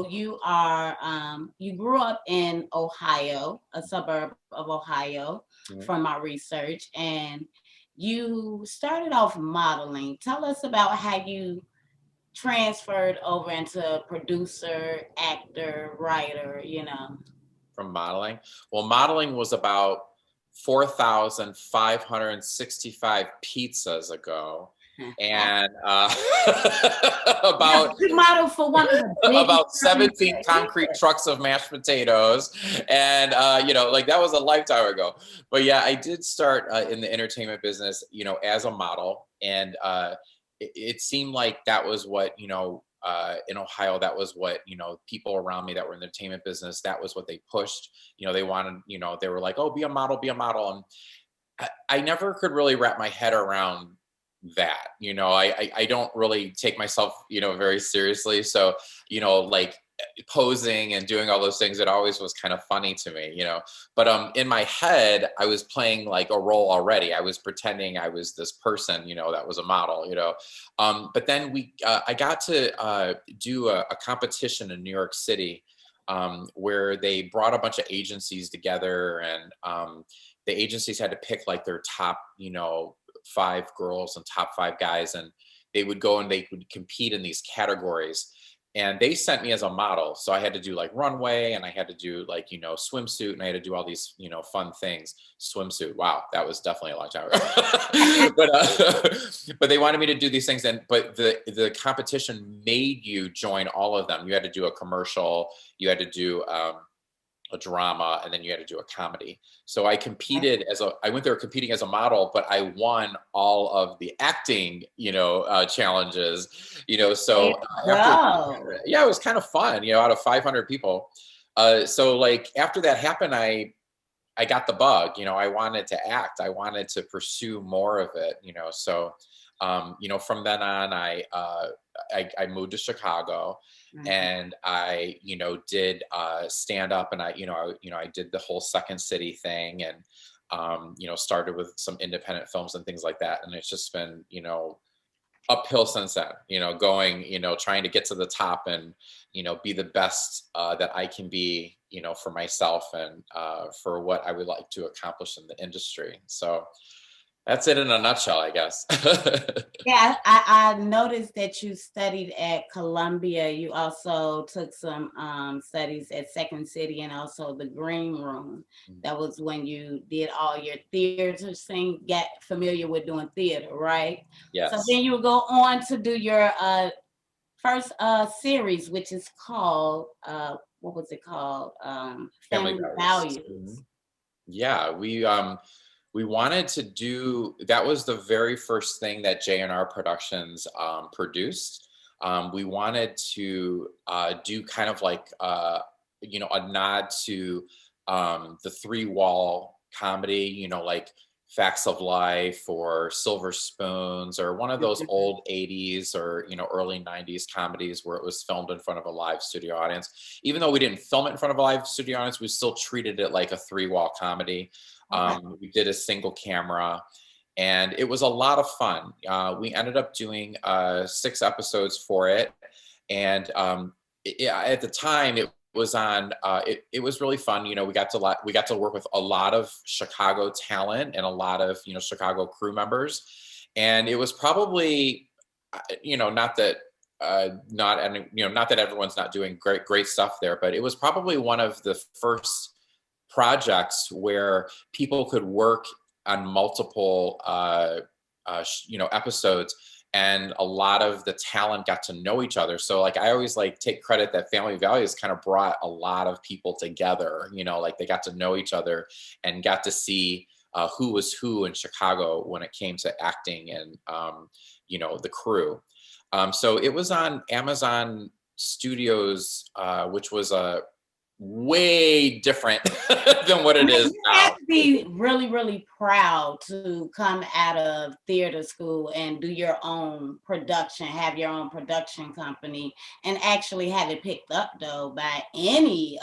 you are you grew up in Ohio, a suburb of Ohio, Mhm. from my research, and you started off modeling. Tell us about how you transferred over into producer, actor, writer, you know. From modeling. Well, modeling was about 4,565 pizzas ago, and Yeah, about you modeled for one of the biggest about companies 17 concrete here. trucks of mashed potatoes, and like that was a lifetime ago. But yeah, I did start in the entertainment business, as a model, and it seemed like that was what in Ohio, that was what people around me that were in the entertainment business, that was what they pushed. They wanted, they were like, oh, be a model, be a model, and I never could really wrap my head around that. I don't really take myself, very seriously. So, like posing and doing all those things, it always was kind of funny to me, But in my head, I was playing like a role already. I was pretending I was this person, that was a model, But then I got to do a competition in New York City, where they brought a bunch of agencies together, and the agencies had to pick like their top, 5 girls and top 5 guys, and they would go and they would compete in these categories. And they sent me as a model, so I had to do like runway, and I had to do like swimsuit, and I had to do all these fun things. Swimsuit, wow, that was definitely a long time ago. but they wanted me to do these things, and but the competition made you join all of them. You had to do a commercial, you had to do a drama, and then you had to do a comedy. So I went there competing as a model, but I won all of the acting, challenges, There so you after, go. yeah, it was kind of fun, out of 500 people. So like after that happened, I got the bug, I wanted to act. I wanted to pursue more of it, so, from then on, I moved to Chicago, Mhm. and I, did stand up, and I did the whole Second City thing, and, started with some independent films and things like that. And it's just been, uphill since then, going, trying to get to the top, and, be the best that I can be, for myself, and for what I would like to accomplish in the industry. So that's it in a nutshell, I guess. Yeah, I noticed that you studied at Columbia. You also took some studies at Second City and also the Green Room. That was when you did all your theater thing, get familiar with doing theater, right? So Yes. then you would go on to do your first series, which is called what was it called? Family Family values. Values. Yeah, we wanted to do, that was the very first thing that J&R Productions produced. We wanted to do kind of like a nod to the three wall comedy, like Facts of Life or Silver Spoons, or one of those Mhm. old 80s or early 90s comedies where it was filmed in front of a live studio audience. Even though we didn't film it in front of a live studio audience, we still treated it like a three wall comedy. Okay. We did a single camera, and it was a lot of fun. We ended up doing 6 episodes for it, and at the time it was on. It was really fun. We got to work with a lot of Chicago talent and a lot of Chicago crew members, and it was probably not that. Not that everyone's not doing great stuff there, but it was probably one of the first projects where people could work on multiple episodes, and a lot of the talent got to know each other. So like I always like take credit that Family Values kind of brought a lot of people together, like they got to know each other and got to see who was who in Chicago when it came to acting, and the crew. So it was on Amazon Studios, which was a way different than what I it mean, is you have now. to be really, really proud to come out of theater school and do your own production, have your own production company, and actually have it picked up though by any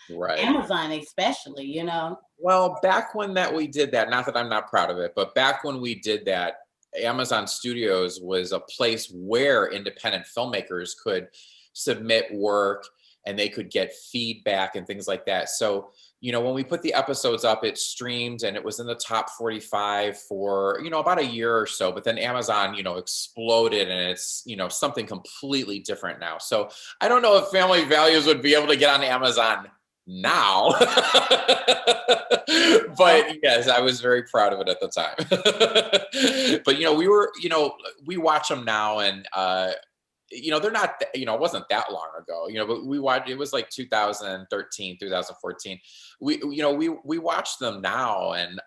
Right. Amazon, especially, you know. Well, back when that we did that, not that I'm not proud of it, but back when we did that, Amazon Studios was a place where independent filmmakers could submit work and they could get feedback and things like that. So, when we put the episodes up, it streamed and it was in the top 45 for, about a year or so. But then Amazon, exploded and it's, something completely different now. So I don't know if Family Values would be able to get on Amazon now. But yes, I was very proud of it at the time. But, we watch them now and, they're not, it wasn't that long ago, but we watched, it was like 2013, 2014. We watch them now and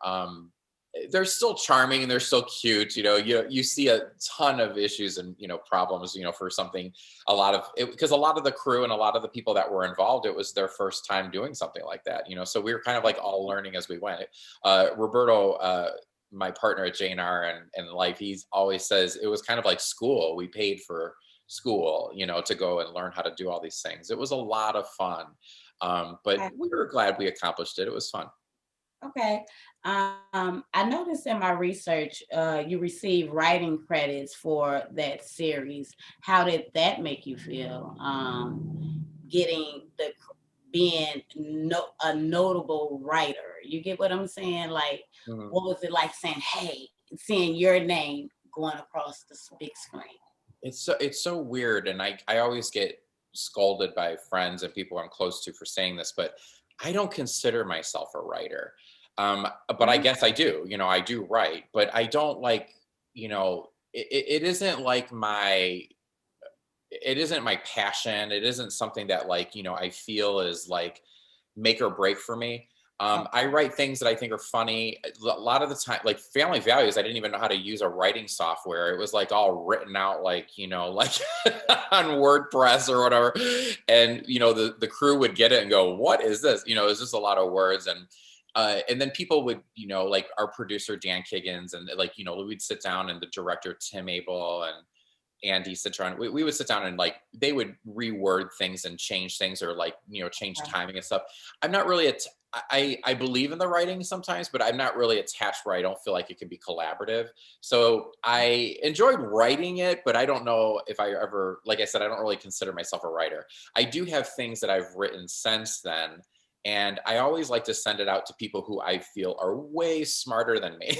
they're still charming and they're still cute. You see a ton of issues and, problems, for something, because a lot of the crew and a lot of the people that were involved, it was their first time doing something like that, so we were kind of like all learning as we went. Roberto, my partner at JNR and life, he's always says it was kind of like school. We paid for school, to go and learn how to do all these things. It was a lot of fun. But we were glad we accomplished it. It was fun. Okay. I noticed in my research, you received writing credits for that series. How did that make you feel? Getting being a notable writer. You get what I'm saying? Like, what was it like saying, hey, seeing your name going across the big screen? It's so weird, and I always get scolded by friends and people I'm close to for saying this, but I don't consider myself a writer. But I guess I do. I do write, but I don't like. It isn't like it isn't my passion. It isn't something that I feel is like make or break for me. I write things that I think are funny. A lot of the time, like Family Values, I didn't even know how to use a writing software. It was like all written out, like on WordPress or whatever. And the crew would get it and go, "What is this?" It's just a lot of words. And then people would, like our producer Dan Kiggins, and we'd sit down and the director Tim Abel and Andy Citron, we would sit down and they would reword things and change things or change timing and stuff. I'm not really I believe in the writing sometimes, but I'm not really attached where I don't feel like it can be collaborative. So I enjoyed writing it, but I don't know if I ever, like I said, I don't really consider myself a writer. I do have things that I've written since then. And I always like to send it out to people who I feel are way smarter than me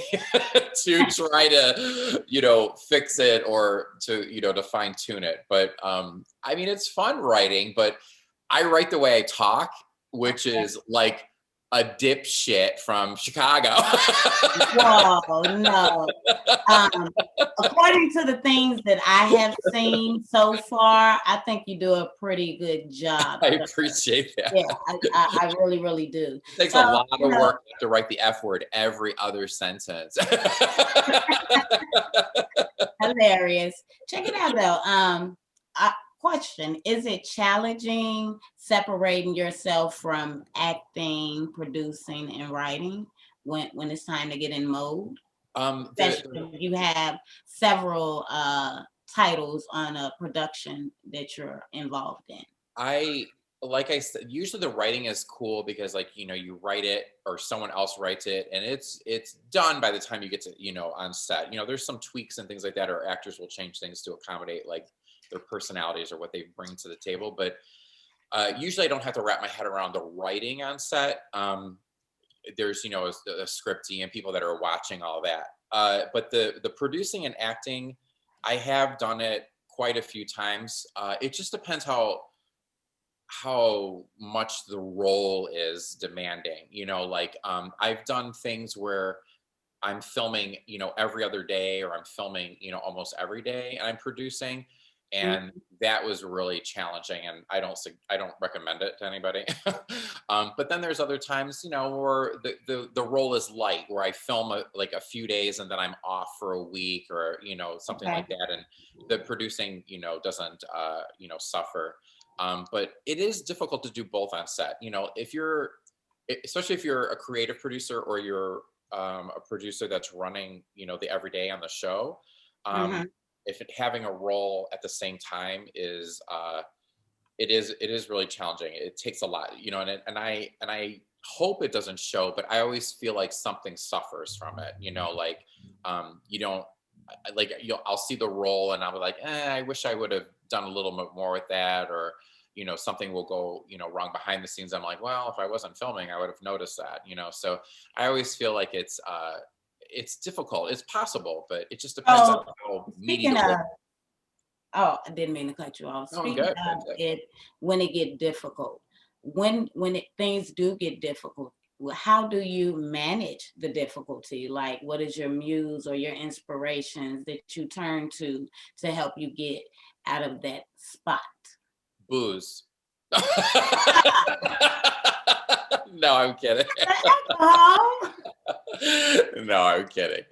to try to, fix it or to fine tune it. But I mean, it's fun writing, but I write the way I talk, which is like a dipshit from Chicago. Whoa, no. According to the things that I have seen so far, I think you do a pretty good job. I appreciate that. Yeah, I really, really do. It takes a lot of work to write the F word every other sentence. Hilarious. Check it out though. Question, is it challenging separating yourself from acting, producing, and writing when it's time to get in mode? Especially if you have several titles on a production that you're involved in. Like I said, usually the writing is cool because you write it or someone else writes it and it's done by the time you get to, on set. There's some tweaks and things like that, or actors will change things to accommodate their personalities or what they bring to the table. But usually I don't have to wrap my head around the writing on set. There's, a script team and people that are watching all that. But the producing and acting, I have done it quite a few times. It just depends how much the role is demanding. I've done things where I'm filming, every other day, or I'm filming, almost every day, and I'm producing. And that was really challenging, and I don't recommend it to anybody. But then there's other times, where the role is light, where I film a few days and then I'm off for a week, or something like that, and the producing doesn't suffer. But it is difficult to do both on set. Especially if you're a creative producer or you're a producer that's running the everyday on the show. If having a role at the same time is it is really challenging. It takes a lot, and I hope it doesn't show, but I always feel like something suffers from it. You don't like, I'll see the role and I'll be like, I wish I would have done a little bit more with that, or something will go wrong behind the scenes. I'm like, well, if I wasn't filming, I would have noticed that. So I always feel like it's difficult. It's possible, but it just depends on Oh, how meaty speaking the of, role. oh, I didn't mean to cut you off. No, I'm Speaking good. of it, when it get difficult, things do get difficult, how do you manage the difficulty? Like, what is your muse or your inspirations that you turn to help you get out of that spot? Booze. No, I'm kidding. Alcohol. No, I'm kidding.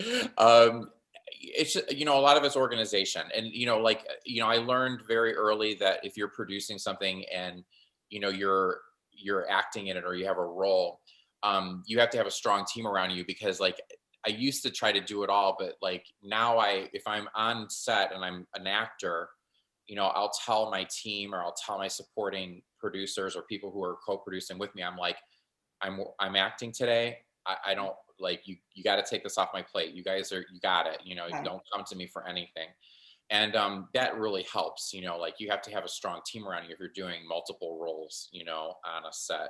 It's a lot of it's organization, and I learned very early that if you're producing something and you're acting in it or you have a role, you have to have a strong team around you, because like I used to try to do it all, but like now if I'm on set and I'm an actor, I'll tell my team, or I'll tell my supporting producers or people who are co-producing with me, I'm like, I'm acting today. I don't like you. You got to take this off my plate. You got it. You Right. don't come to me for anything. And that really helps. Like you have to have a strong team around you if you're doing multiple roles, on a set.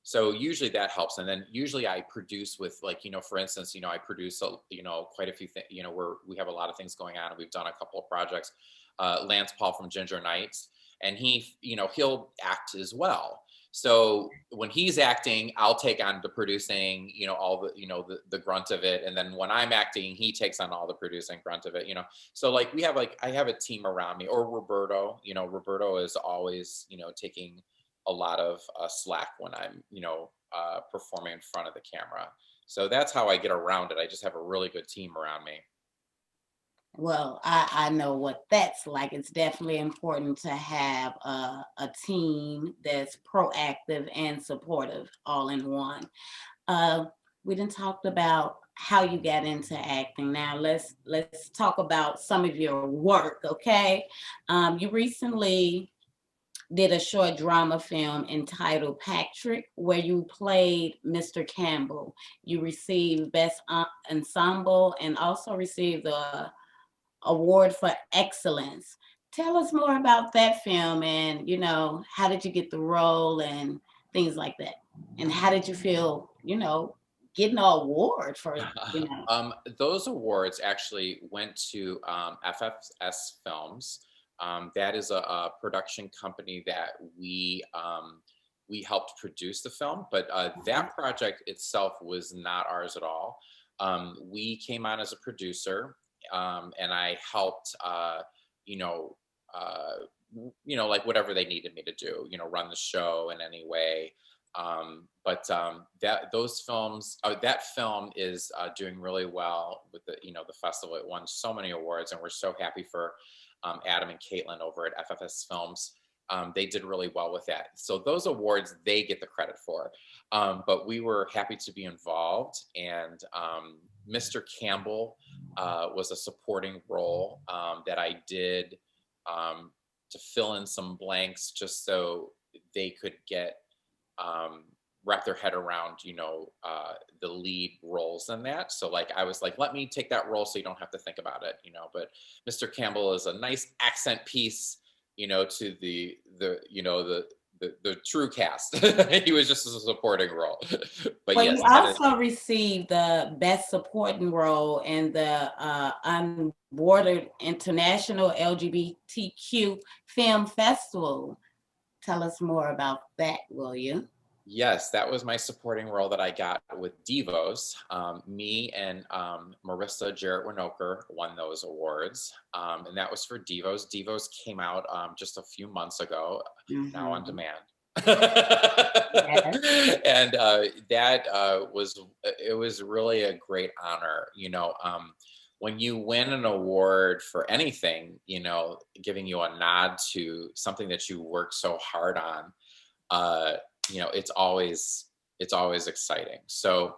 So usually that helps. And then usually I produce with, like, for instance, I produce, quite a few things, where we have a lot of things going on, and we've done a couple of projects. Lance Paul from Ginger Knights, and he'll act as well. So when he's acting, I'll take on the producing, all the grunt of it. And then when I'm acting, he takes on all the producing grunt of it, So like I have a team around me. Or Roberto, Roberto is always, taking a lot of slack when I'm, performing in front of the camera. So that's how I get around it. I just have a really good team around me. Well, I know what that's like. It's definitely important to have a team that's proactive and supportive all in one. Uh, we didn't talk about how you got into acting. Now let's talk about some of your work, okay? You recently did a short drama film entitled Patrick, where you played Mr. Campbell. You received Best Ensemble and also received the Award for Excellence. Tell us more about that film, and how did you get the role and things like that? And how did you feel, getting an award for, Those awards actually went to FFS Films. That is a production company that we helped produce the film, but that project itself was not ours at all. We came on as a producer, and I helped, like whatever they needed me to do, run the show in any way. That film is doing really well with the festival. It won so many awards, and we're so happy for Adam and Caitlin over at FFS Films. They did really well with that. So those awards, they get the credit for. But we were happy to be involved. And Mr. Campbell was a supporting role that I did to fill in some blanks, just so they could wrap their head around, the lead roles in that. So like, I was like, let me take that role so you don't have to think about it, but Mr. Campbell is a nice accent piece, to the true cast. He was just a supporting role. But well, yes, you also received the Best Supporting Role in the Unbordered International LGBTQ Film Festival. Tell us more about that, will you? Yes, that was my supporting role that I got with Devos. Me and Marissa Jarrett Winokur won those awards, and that was for Devos. Devos came out just a few months ago, now on demand. Yes. And that was really a great honor. When you win an award for anything, giving you a nod to something that you worked so hard on. It's always exciting. So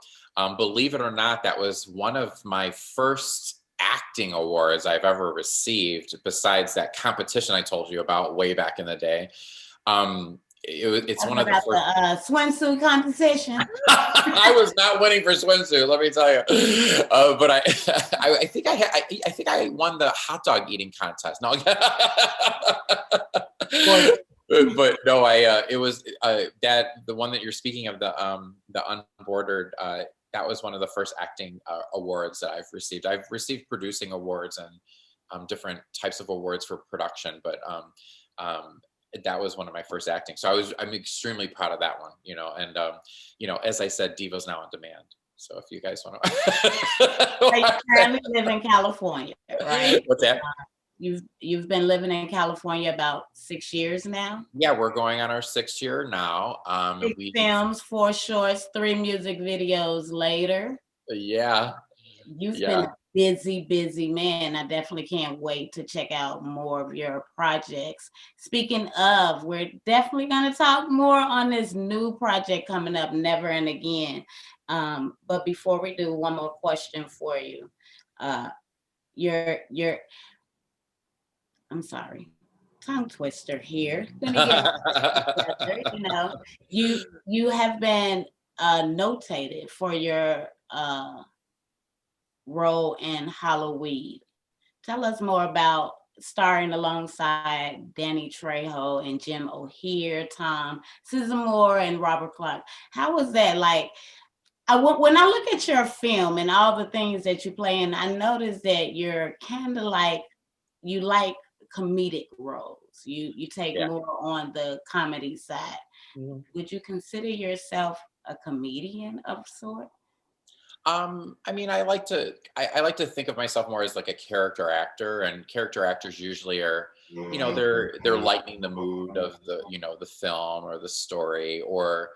believe it or not, that was one of my first acting awards I've ever received, besides that competition I told you about way back in the day. it's one of the About first. the swimsuit competition. I was not winning for swimsuit, let me tell you. But I think I think I won the hot dog eating contest. No, but no, it was that the one that you're speaking of, the Unbordered. That was one of the first acting awards that I've received. I've received producing awards and different types of awards for production, but that was one of my first acting. So I'm extremely proud of that one, you know. And as I said, Diva's now on demand. So if you guys want to, You currently live in California, right? What's that? You've been living in California about 6 years now. Yeah, we're going on our 6th year now. 6 films, 4 shorts, 3 music videos later. Yeah. You've been a busy man. I definitely can't wait to check out more of your projects. Speaking of, we're definitely going to talk more on this new project coming up, Never and Again. But before we do, one more question for you. I'm sorry, tongue twister here. Let me get together. You know, you have been notated for your role in Halloween. Tell us more about starring alongside Danny Trejo and Jim O'Heir, Tom Sizemore, and Robert Clark. How was that like? When I look at your film and all the things that you play in, I noticed that you're kind of like, you like comedic roles. You take more on the comedy side. Mm-hmm. Would you consider yourself a comedian of sort? I mean, I like to think of myself more as like a character actor, and character actors usually are, you know, they're lightening the mood of the, you know, the film or the story, or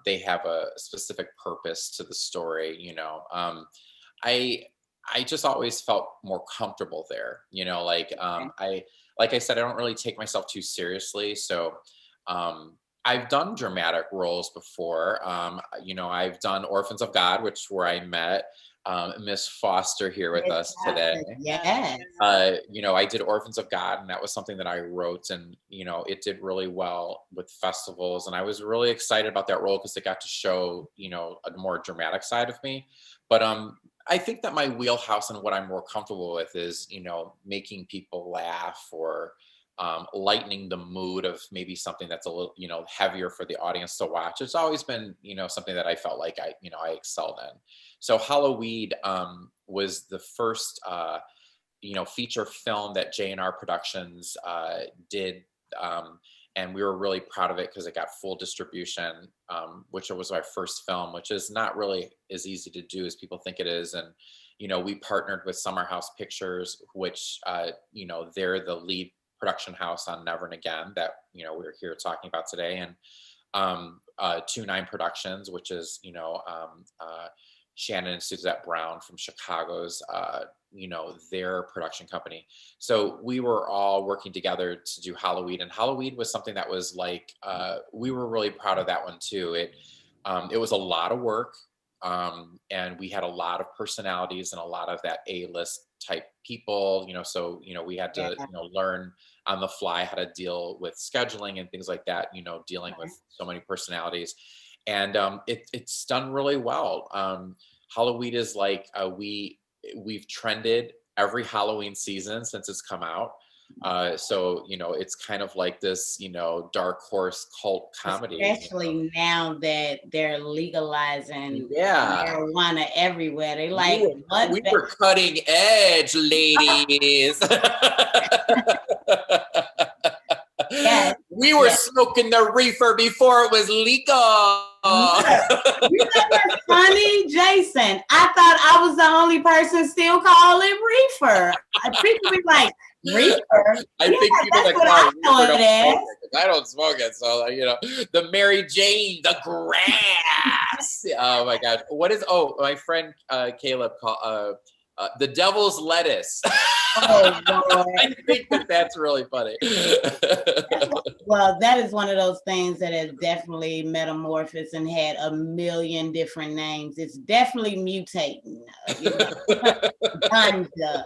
they have a specific purpose to the story, you know. I just always felt more comfortable there, you know, like like I said, I don't really take myself too seriously. So I've done dramatic roles before. You know, I've done Orphans of God, which where I met Miss Foster here with us today. Yes. You know, I did Orphans of God, and that was something that I wrote, and, you know, it did really well with festivals. And I was really excited about that role because it got to show, you know, a more dramatic side of me. But I think that my wheelhouse and what I'm more comfortable with is, you know, making people laugh, or lightening the mood of maybe something that's a little, you know, heavier for the audience to watch. It's always been, you know, something that I felt like I excelled in. So Halloween was the first, you know, feature film that J&R Productions did. And we were really proud of it because it got full distribution, which was our first film, which is not really as easy to do as people think it is. And, you know, we partnered with Summer House Pictures, which, you know, they're the lead production house on Never and Again that, you know, we're here talking about today. And 29 Productions, which is, you know, Shannon and Suzette Brown from Chicago's, you know, their production company. So we were all working together to do Halloween, and Halloween was something that was like, we were really proud of that one too. It was a lot of work, and we had a lot of personalities and a lot of that A-list type people, you know, so, you know, we had to, you know, learn on the fly how to deal with scheduling and things like that, you know, dealing with so many personalities. And it's done really well. Halloween is like, we've trended every Halloween season since it's come out. So, you know, it's kind of like this, you know, dark horse cult comedy. Especially, you know, now that they're legalizing marijuana everywhere. They like, we were cutting edge, ladies. Yes. We were smoking the reefer before it was legal. You know what's funny, Jayson? I thought I was the only person still calling reefer. People be like, reefer? I think people that call it reefer I don't smoke it. So, you know, the Mary Jane, the grass. Oh my gosh. What is, my friend Caleb called the devil's lettuce. Oh, Lord. I think that's really funny. Well, that is one of those things that has definitely metamorphosed and had a million different names. It's definitely mutating. You know? Ganja,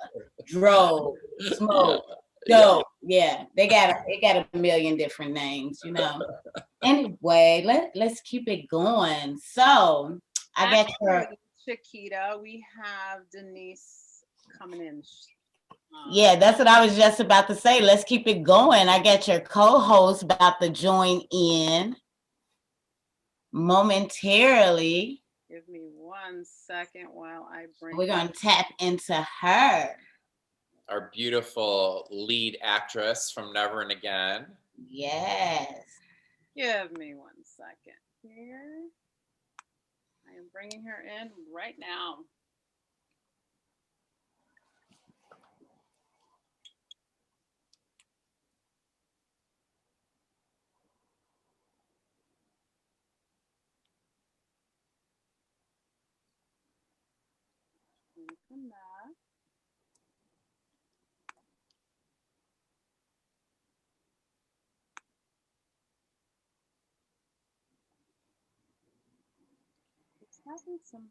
drug, smoke, Yeah. Dope. Yeah, it got a million different names, you know. Anyway, let's keep it going. So I got your After Chiqueta, we have Denise coming in. yeah, that's what I was just about to say. Let's keep it going. I got your co-host about to join in momentarily. Give me 1 second while I bring. We're gonna tap into her. Our beautiful lead actress from Never and Again. Yes. Give me 1 second here. I am bringing her in right now. Come back. It's having some.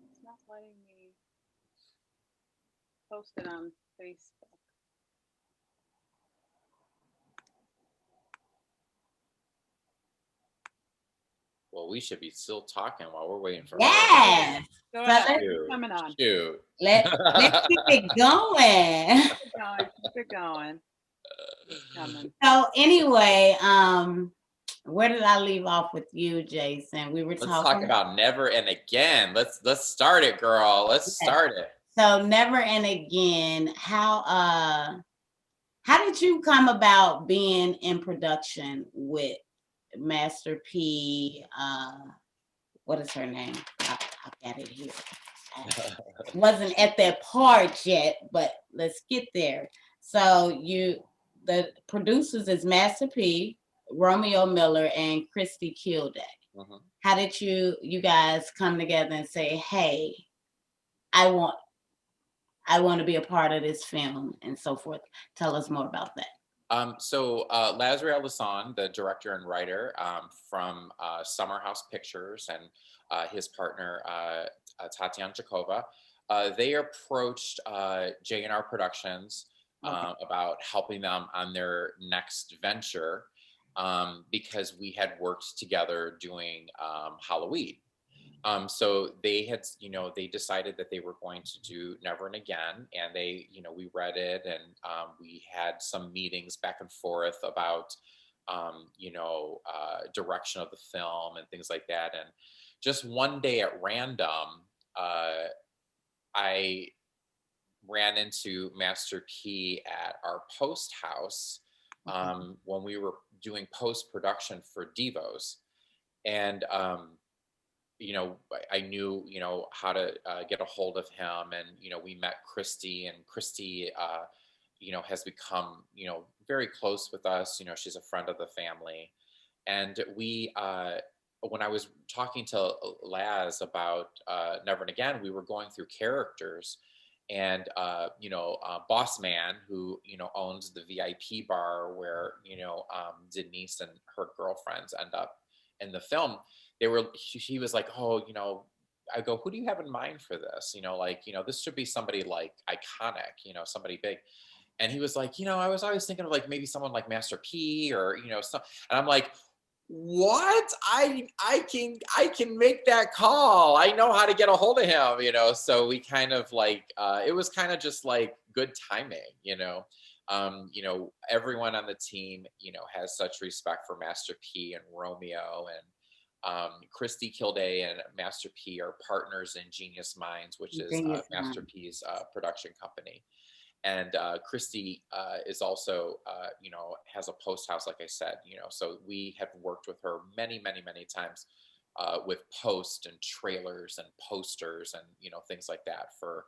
It's not letting me post it on Facebook. Well, we should be still talking while we're waiting for her. Yes. Go So ahead. Shoot. Coming on. Shoot. let's keep it going. Keep it going. Keep it going. It's coming. So anyway, where did I leave off with you, Jayson? We were Let's talking talk about Never and Again. Let's start it, girl. Let's start it. So Never and Again, how did you come about being in production with Master P? What is her name? I got it here. I wasn't at that part yet, but let's get there. So the producers is Master P, Romeo Miller, and Christy Kilday. Mm-hmm. How did you guys come together and say, hey, I want to be a part of this film and so forth? Tell us more about that. So LazRael Lison, the director and writer from Summer House Pictures, and his partner Tatiana Jakova, they approached J&R Productions about helping them on their next venture because we had worked together doing Halloween. So they had, they decided that they were going to do Never and Again, and they, we read it, and we had some meetings back and forth about, direction of the film and things like that. And just one day at random, I ran into Master P at our post house when we were doing post production for Devos, and I knew, how to get a hold of him, and, we met Christy, and Christy, has become, very close with us. She's a friend of the family. And we, when I was talking to Laz about Never and Again, we were going through characters, and, Boss Man, who, owns the VIP bar where, Denise and her girlfriends end up in the film. He was like, oh, I go, who do you have in mind for this? This should be somebody like iconic, somebody big. And he was like, I was always thinking of like maybe someone like Master P or, and I'm like, what? I can make that call. I know how to get a hold of him, so we kind of like, it was kind of just like good timing, everyone on the team, has such respect for Master P and Romeo, and Christy Kilday and Master P are partners in Genius Minds, which is Master P's production company. And Christy is also, has a post house, like I said, so we have worked with her many, many, many times with post and trailers and posters and, things like that for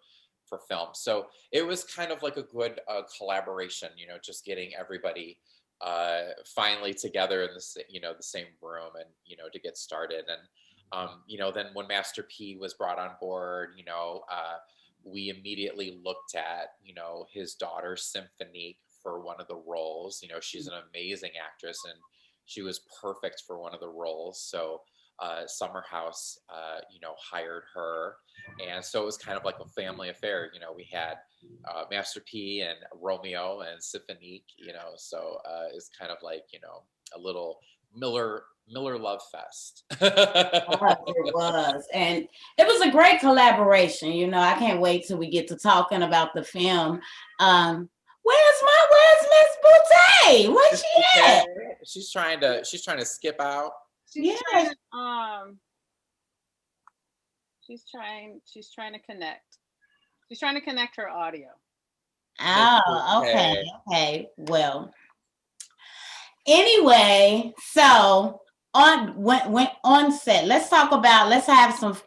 film. So it was kind of like a good collaboration, just getting everybody finally together in the same room, and to get started. And then when Master P was brought on board, we immediately looked at his daughter Symphonique for one of the roles. She's an amazing actress, and she was perfect for one of the roles. So Summer House, hired her. And so it was kind of like a family affair. We had Master P and Romeo and Symphonique, so it's kind of like, a little Miller love fest. It was. And it was a great collaboration. I can't wait till we get to talking about the film. Where's Miss Boutte? Where's she at? She's trying to skip out. She's trying to, she's trying to connect. She's trying to connect her audio. Oh, okay. Well, anyway, so on set, let's have some.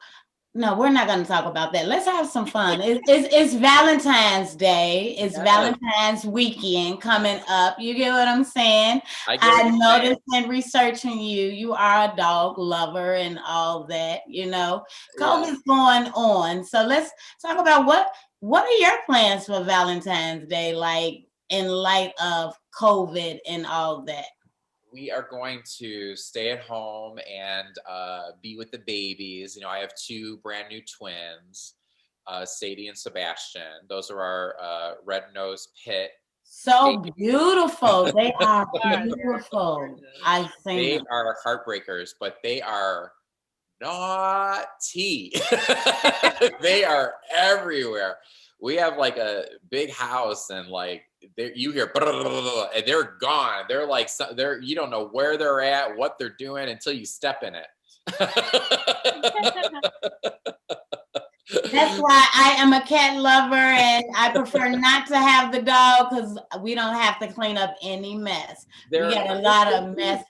No, we're not going to talk about that. Let's have some fun. It's Valentine's Day. It's Valentine's weekend coming up. You get what I'm saying? I noticed in researching you are a dog lover and all that, COVID's going on. So let's talk about what are your plans for Valentine's Day, like in light of COVID and all that? We are going to stay at home and be with the babies. I have 2 brand new twins, Sadie and Sebastian. Those are our red-nosed pit. So beautiful. They are beautiful. I've seen They them. are heartbreakers, but they are naughty. They are everywhere. We have like a big house and like you hear and they're gone. They're like, you don't know where they're at, what they're doing until you step in it. That's why I am a cat lover and I prefer not to have the dog because we don't have to clean up any mess. We got a lot of mess.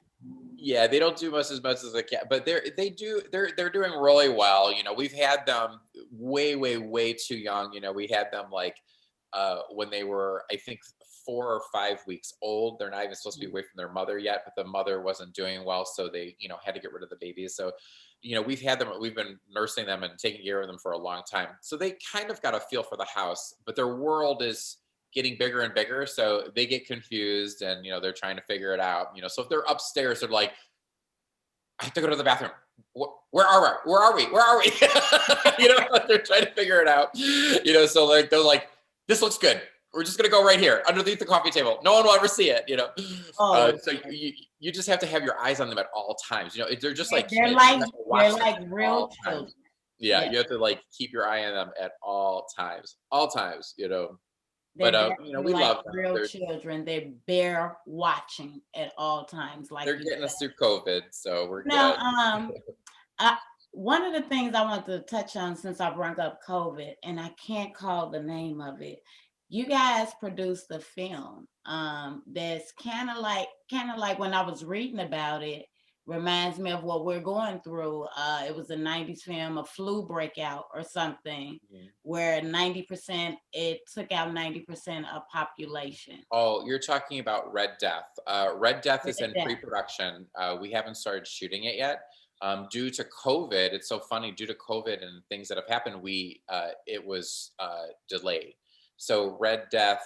Yeah, they don't do as much as a cat, but they're doing really well. We've had them way too young. We had them like when they were, I think, 4 or 5 weeks old. They're not even supposed to be away from their mother yet, but the mother wasn't doing well, so they had to get rid of the babies. So we've been nursing them and taking care of them for a long time, so they kind of got a feel for the house, but their world is getting bigger and bigger, so they get confused and they're trying to figure it out. So if they're upstairs, they're like, I have to go to the bathroom. Where are we? They're trying to figure it out. So like they're like, this looks good. We're just gonna go right here underneath the coffee table. No one will ever see it. So you just have to have your eyes on them at all times. They're just like they're like real children. Yeah, you have to like keep your eye on them at all times. But we love them. Real children. They're bear watching at all times. Like they're getting us through COVID, so we're good. One of the things I want to touch on since I brought up COVID, and I can't call the name of it. You guys produced a film that's kind of like when I was reading about it. Reminds me of what we're going through. It was a 90s film, a flu breakout or something, where 90%, it took out 90% of population. Oh, you're talking about Red Death. Red Death is in pre-production. We haven't started shooting it yet. Due to COVID, it's so funny, due to COVID and things that have happened, it was delayed. So Red Death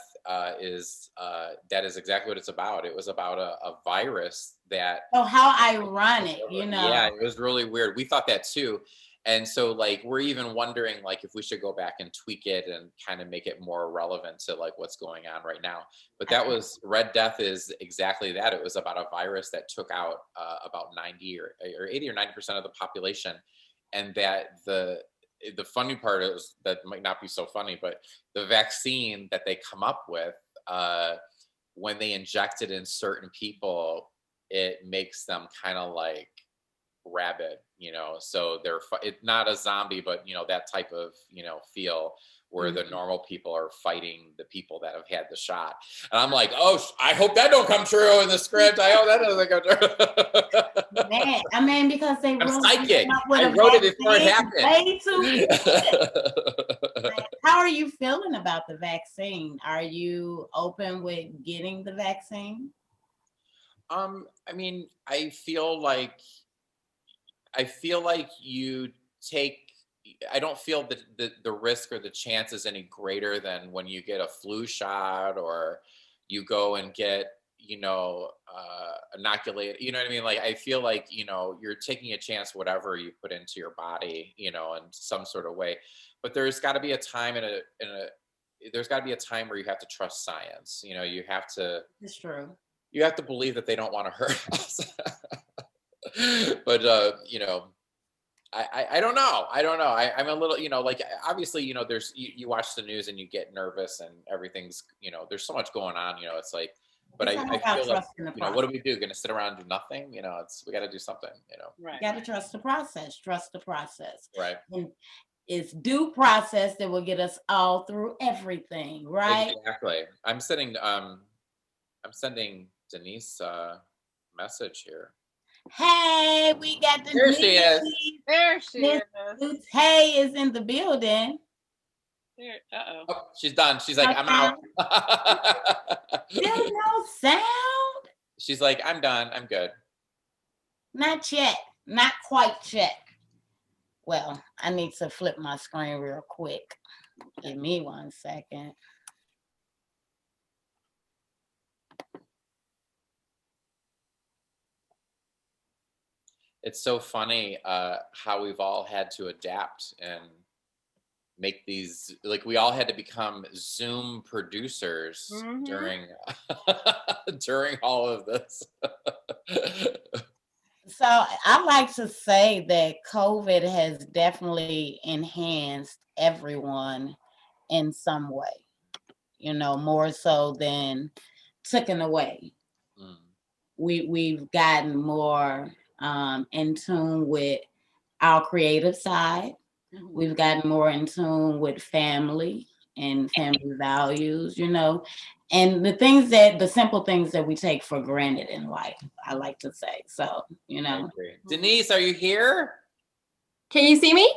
is exactly what it's about. It was about a virus that. Oh, how ironic, Yeah, it was really weird. We thought that too. And so like, we're even wondering like if we should go back and tweak it and kind of make it more relevant to like what's going on right now. But that was, Red Death is exactly that. It was about a virus that took out about 90 or 80 or 90% of the population. And that the funny part is, that might not be so funny, but the vaccine that they come up with, when they inject it in certain people, it makes them kind of like rabid, so they're it's not a zombie, but that type of feel where the normal people are fighting the people that have had the shot. And I'm like, oh, I hope that don't come true in the script. I hope that doesn't come true. Man, I mean, because they I'm psychic. I wrote it before it happened. How are you feeling about the vaccine? Are you open with getting the vaccine? I mean, I feel like you take, I don't feel that the risk or the chance is any greater than when you get a flu shot or you go and get, inoculate, you know what I mean? Like, I feel like, you're taking a chance, whatever you put into your body, in some sort of way, but there's got to be a time there's got to be a time where you have to trust science. You have to, It's true. you have to believe that they don't want to hurt us. But, I don't know. I'm a little, like, obviously, there's, you watch the news and you get nervous and everything's, there's so much going on, it's like, but It's I all about feel like, trusting the what do process. we do? Going to sit around and do nothing? We got to do something, Right. You got to trust the process. Trust the process. Right. And it's due process that will get us all through everything, right? Exactly. I'm sending Denise a message here. Hey, we got the There she is. There she Miss is. Hey is in the building. There, uh-oh. Oh, she's done. She's like, I'm out. Still no sound? She's like, I'm done. I'm good. Not yet. Not quite yet. Well, I need to flip my screen real quick. Give me 1 second. It's so funny how we've all had to adapt and make these, like, we all had to become Zoom producers during all of this. So I like to say that COVID has definitely enhanced everyone in some way, more so than taken away. We've gotten more in tune with our creative side. We've gotten more in tune with family and family values, and the simple things that we take for granted in life, I like to say. So, Denise, are you here? Can you see me?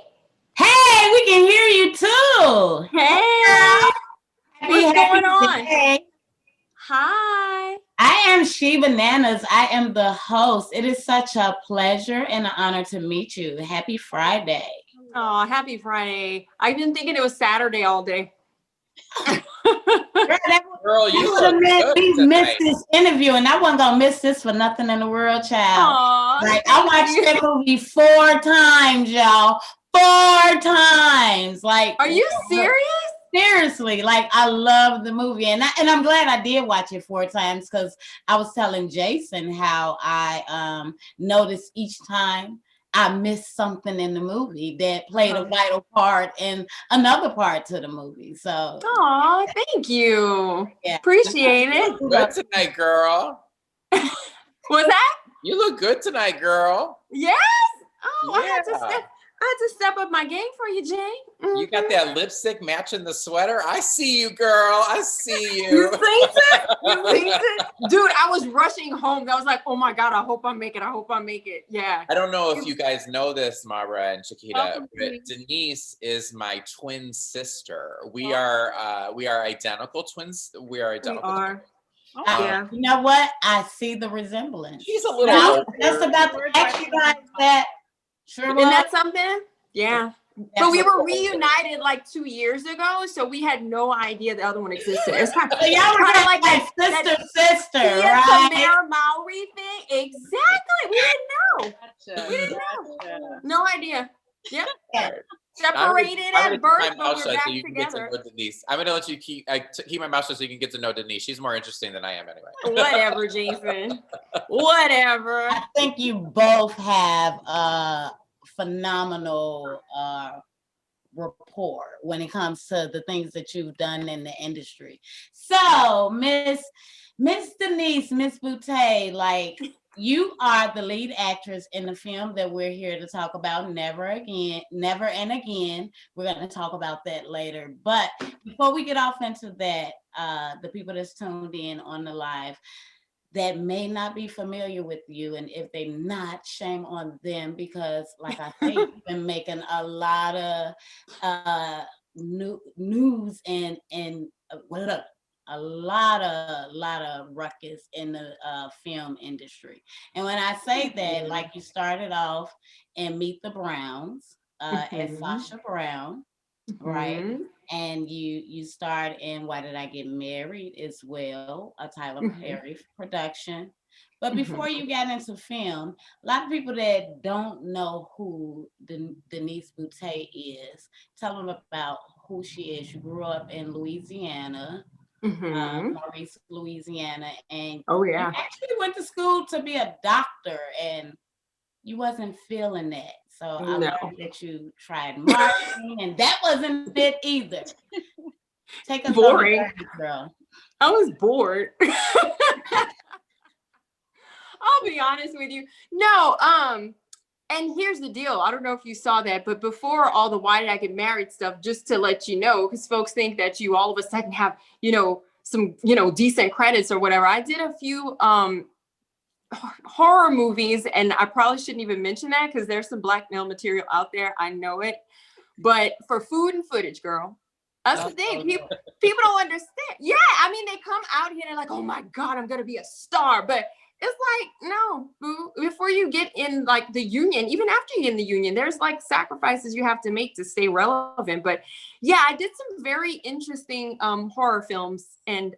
Hey, we can hear you too. Hey, what's going on? Day. Hi. I am She Bananas. I am the host. It is such a pleasure and an honor to meet you. Happy Friday. Oh, happy Friday. I've been thinking it was Saturday all day. Girl, you would have look missed tonight. this interview, and I wasn't gonna miss this for nothing in the world, child. Aww, Like, I watched that movie 4 times, y'all. 4 times. Like, are you serious? Seriously, like, I love the movie, and I'm glad I did watch it 4 times, because I was telling Jayson how I noticed each time I missed something in the movie that played a vital part in another part to the movie. So, Oh, thank you. Yeah. Appreciate it. You look good tonight, girl. What's that? You look good tonight, girl. Yes. Oh, Yeah. I had to step up my game for you, Jay. You got that lipstick matching the sweater. I see you, girl. I see you. You seen it? You seen it? Dude, I was rushing home. I was like, oh my God, I hope I make it. I hope I make it. Yeah. I don't know if you guys know this, Mara and Chiqueta, Welcome, but Denise is my twin sister. We are identical twins. We are identical. We are. twins. Oh, Yeah. You know what? I see the resemblance. She's a little Now, older. that's about to ask you guys that. Sure Isn't was. that something? Yeah. But we were reunited like 2 years ago, so we had no idea the other one existed. It's kind of, So y'all were kinda like that sister, right? Tamara Mowry thing. Exactly. We didn't know. gotcha. We didn't Gotcha. No idea. Yep. Yeah. Separated I'm at gonna birth, keep my but mouth we're shut back so you can get to together. know Denise. I'm gonna let you keep my mouth shut so you can get to know Denise. She's more interesting than I am, anyway. Whatever, Jason. Whatever. I think you both have phenomenal rapport when it comes to the things that you've done in the industry. So, Miss Denise, Miss Boutte, like, you are the lead actress in the film that we're here to talk about, Never Again, Never and Again. We're going to talk about that later. But before we get off into that, the people that's tuned in on the live that may not be familiar with you, and if they're not, shame on them, because, like I say, you've been making a lot of news and a lot of ruckus in the film industry. And when I say that, like, you started off in Meet the Browns as Sasha Brown, right? and you starred in Why Did I Get Married as well, a Tyler Perry production. But before you got into film, a lot of people that don't know who Denise Boutte is, tell them about who she is. You grew up in Louisiana, Maurice, Louisiana, and Oh you yeah. actually went to school to be a doctor, and you wasn't feeling that. So I No. learned that you tried marketing, and that wasn't it either. Take us Boring. on the journey, girl. I was bored. I'll be honest with you. No, and here's the deal. I don't know if you saw that, but before all the Why Did I Get Married stuff, just to let you know, because folks think that you all of a sudden have, some, decent credits or whatever. I did a few horror movies, and I probably shouldn't even mention that because there's some blackmail material out there. I know it. But for food and footage, girl. That's the thing. People don't understand. Yeah, I mean, they come out here and like, oh my God, I'm gonna be a star. But it's like, no, boo. Before you get in like the union, even after you get in the union, there's like sacrifices you have to make to stay relevant. But yeah, I did some very interesting horror films. And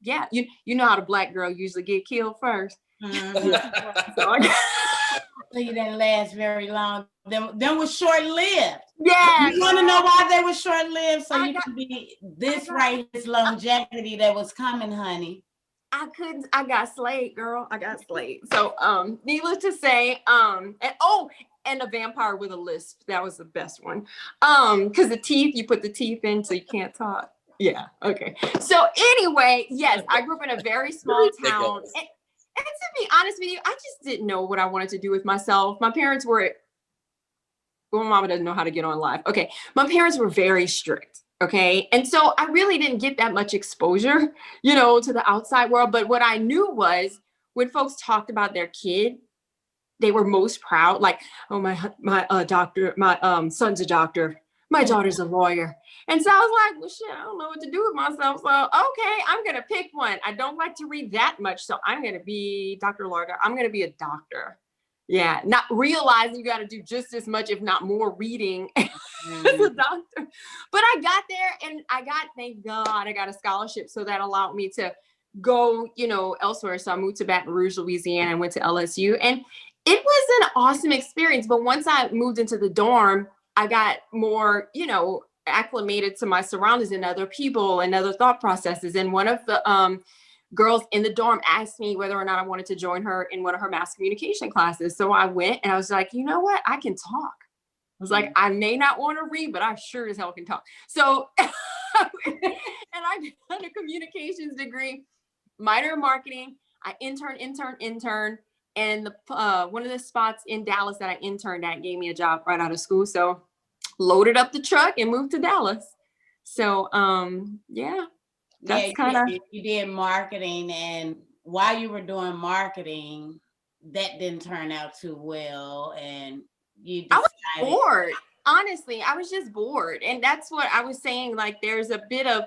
yeah, you know how the black girl usually get killed first. So you didn't last very long. Them was short-lived. Yeah. You want to know why they were short-lived? So you can be this longevity that was coming, honey. I got slayed, girl. I got slayed. So needless to say, and a vampire with a lisp. That was the best one. Because the teeth, you put the teeth in so you can't talk. Yeah. Okay. So anyway, yes, I grew up in a very small town. And to be honest with you, I just didn't know what I wanted to do with myself. My parents were, well, mama doesn't know how to get on live. Okay. My parents were very strict. Okay. And so I really didn't get that much exposure, to the outside world. But what I knew was when folks talked about their kid, they were most proud. Like, oh, my doctor, my son's a doctor. My daughter's a lawyer. And so I was like, well, shit, I don't know what to do with myself. So, okay, I'm going to pick one. I don't like to read that much. So I'm going to be Dr. Larga. I'm going to be a doctor. Yeah. Not realizing you got to do just as much, if not more reading as a doctor. But I got there and thank God, I got a scholarship. So that allowed me to go, elsewhere. So I moved to Baton Rouge, Louisiana, and went to LSU. And it was an awesome experience. But once I moved into the dorm, I got more, acclimated to my surroundings and other people and other thought processes. And one of the girls in the dorm asked me whether or not I wanted to join her in one of her mass communication classes. So I went and I was like, you know what? I can talk. I was like, I may not want to read, but I sure as hell can talk. So, and I got a communications degree, minor in marketing. I interned. And one of the spots in Dallas that I interned at gave me a job right out of school. So loaded up the truck and moved to Dallas. So, yeah, that's kind of. You did marketing, and while you were doing marketing, that didn't turn out too well. And you decided. I was bored. Honestly, I was just bored. And that's what I was saying. Like, there's a bit of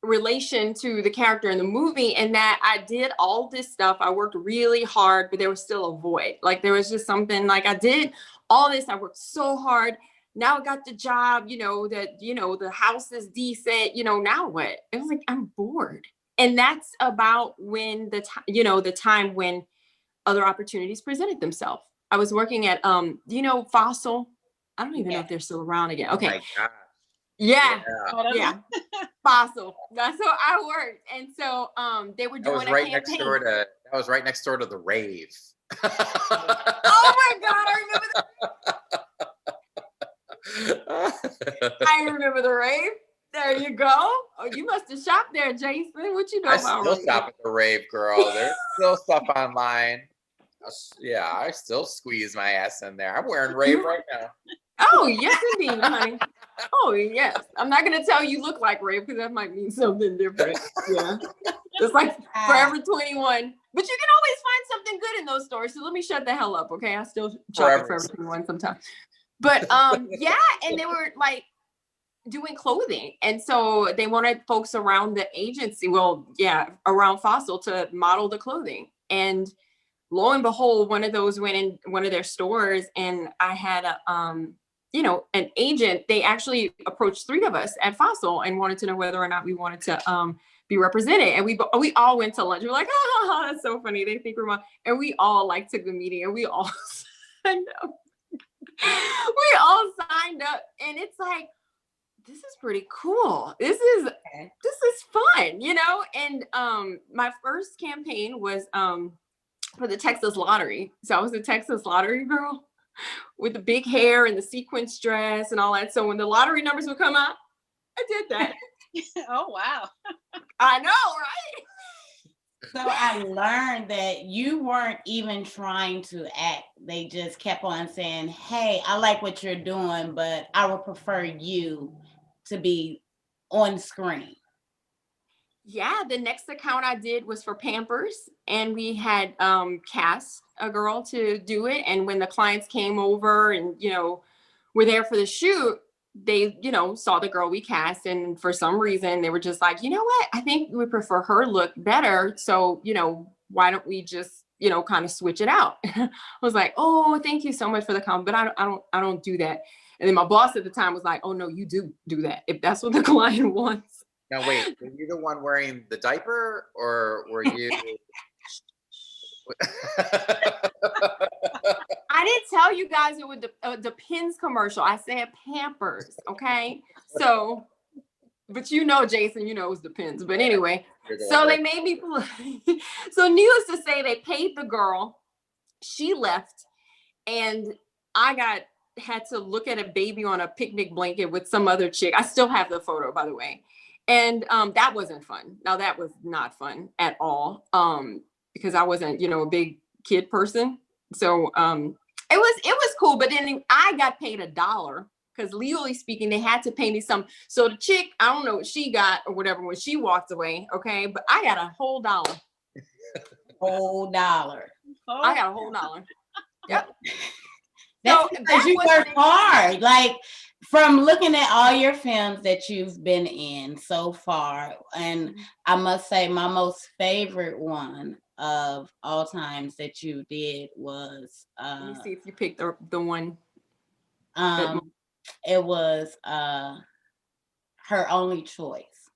relation to the character in the movie, and that I did all this stuff. I worked really hard, but there was still a void. Like, there was just something, like, I did all this. I worked so hard. Now I got the job, the house is decent, now what? It was like, I'm bored. And that's about when the time when other opportunities presented themselves. I was working at, Fossil. I don't even know if they're still around again. Okay. Oh my God. Yeah. Fossil. That's where I worked. And so they were doing a campaign. That was right next door to the rave. Oh my God, I remember that. I remember the rave. There you go. Oh, you must have shopped there, Jayson. What you know about I still shop at the rave, girl. There's still stuff online. Yeah, I still squeeze my ass in there. I'm wearing rave right now. Oh, yes, indeed, honey. Oh, yes. I'm not going to tell you look like rave because that might mean something different. Yeah. It's like Forever 21. But you can always find something good in those stores. So let me shut the hell up, okay? I still shop at Forever 21 sometimes. But yeah, and they were like doing clothing. And so they wanted folks around the agency, around Fossil to model the clothing. And lo and behold, one of those went in one of their stores, and I had an agent, they actually approached 3 of us at Fossil and wanted to know whether or not we wanted to be represented. And we all went to lunch. We're like, oh, that's so funny. They think we're mom. And we all like took the meeting and we all signed up. We all signed up. And it's like, this is pretty cool. This is fun, And my first campaign was for the Texas Lottery. So I was a Texas Lottery girl with the big hair and the sequins dress and all that. So when the lottery numbers would come out, I did that. Oh, wow. I know, right? So I learned that you weren't even trying to act. They just kept on saying, hey, I like what you're doing, but I would prefer you to be on screen. Yeah, the next account I did was for Pampers, and we had cast a girl to do it. And when the clients came over and, were there for the shoot, they, saw the girl we cast. And for some reason, they were just like, you know what? I think we prefer her look better. So, why don't we just, kind of switch it out? I was like, oh, thank you so much for the comment, but I don't do that. And then my boss at the time was like, oh, no, you do that if that's what the client wants. Now, wait, were you the one wearing the diaper or were you? I didn't tell you guys it was the Pins commercial. I said Pampers, okay? So, but Jayson, it was the Pins. But anyway, so they made me, so needless to say, they paid the girl. She left, and I had to look at a baby on a picnic blanket with some other chick. I still have the photo, by the way. And that wasn't fun. Now that was not fun at all. Because I wasn't, a big kid person. So it was cool. But then I got paid $1 because legally speaking, they had to pay me some. So the chick, I don't know what she got or whatever when she walked away. Okay, but I got a whole $1. Whole $1. I got a whole $1. Yep. That's because you work hard. Like, from looking at all your films that you've been in so far, and I must say my most favorite one of all times that you did was let me see if you picked the one. It was Her Only Choice.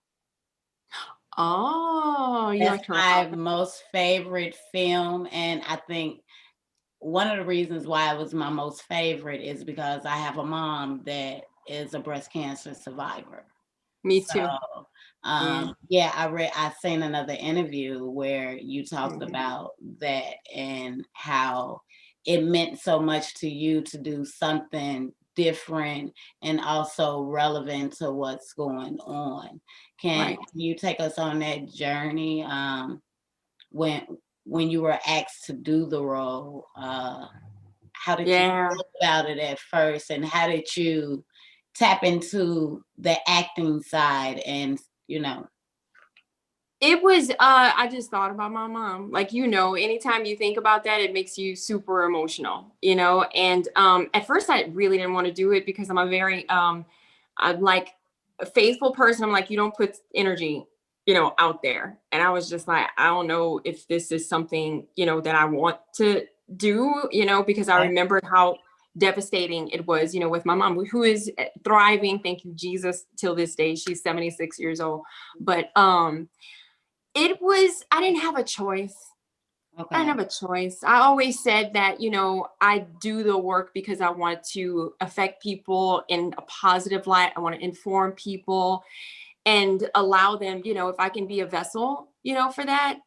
Oh, that's my most favorite film, and I think one of the reasons why it was my most favorite is because I have a mom that is a breast cancer survivor. Me too. So, I seen another interview where you talked about that and how it meant so much to you to do something different and also relevant to what's going on. Can you take us on that journey? When you were asked to do the role, how did you feel about it at first, and how did you tap into the acting side? And it was I just thought about my mom. Like, anytime you think about that, it makes you super emotional, and at first I really didn't want to do it because I'm a very I'm like a faithful person. I'm like, you don't put energy out there. And I was just like, I don't know if this is something, that I want to do, because I remembered how devastating it was, with my mom, who is thriving. Thank you, Jesus. Till this day, she's 76 years old. But I didn't have a choice. Okay. I didn't have a choice. I always said that, I do the work because I want to affect people in a positive light. I want to inform people and allow them, if I can be a vessel, for that,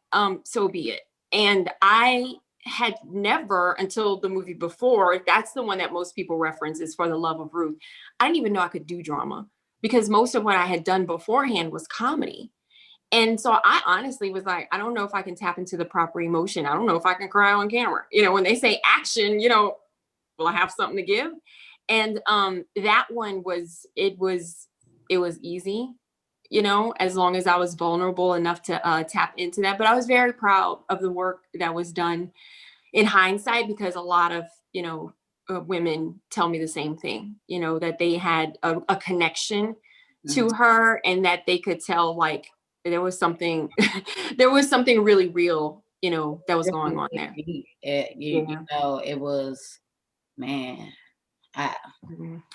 so be it. And I had never, until the movie before, that's the one that most people reference, is For the Love of Ruth. I didn't even know I could do drama because most of what I had done beforehand was comedy. And so I honestly was like, I don't know if I can tap into the proper emotion. I don't know if I can cry on camera. When they say action, will I have something to give? And that one was easy. As long as I was vulnerable enough to tap into that. But I was very proud of the work that was done in hindsight, because a lot of, women tell me the same thing, that they had a connection to her, and that they could tell, like, there was something really real, that was going on there. It was, man. I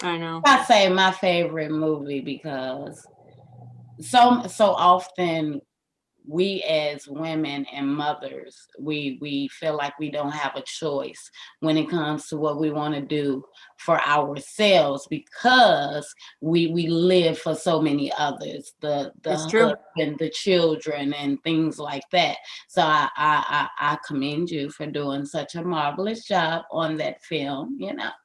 know. I say my favorite movie because so often we as women and mothers, we feel like we don't have a choice when it comes to what we want to do for ourselves because we live for so many others, the It's true. husband, the children, and things like that. So I commend you for doing such a marvelous job on that film.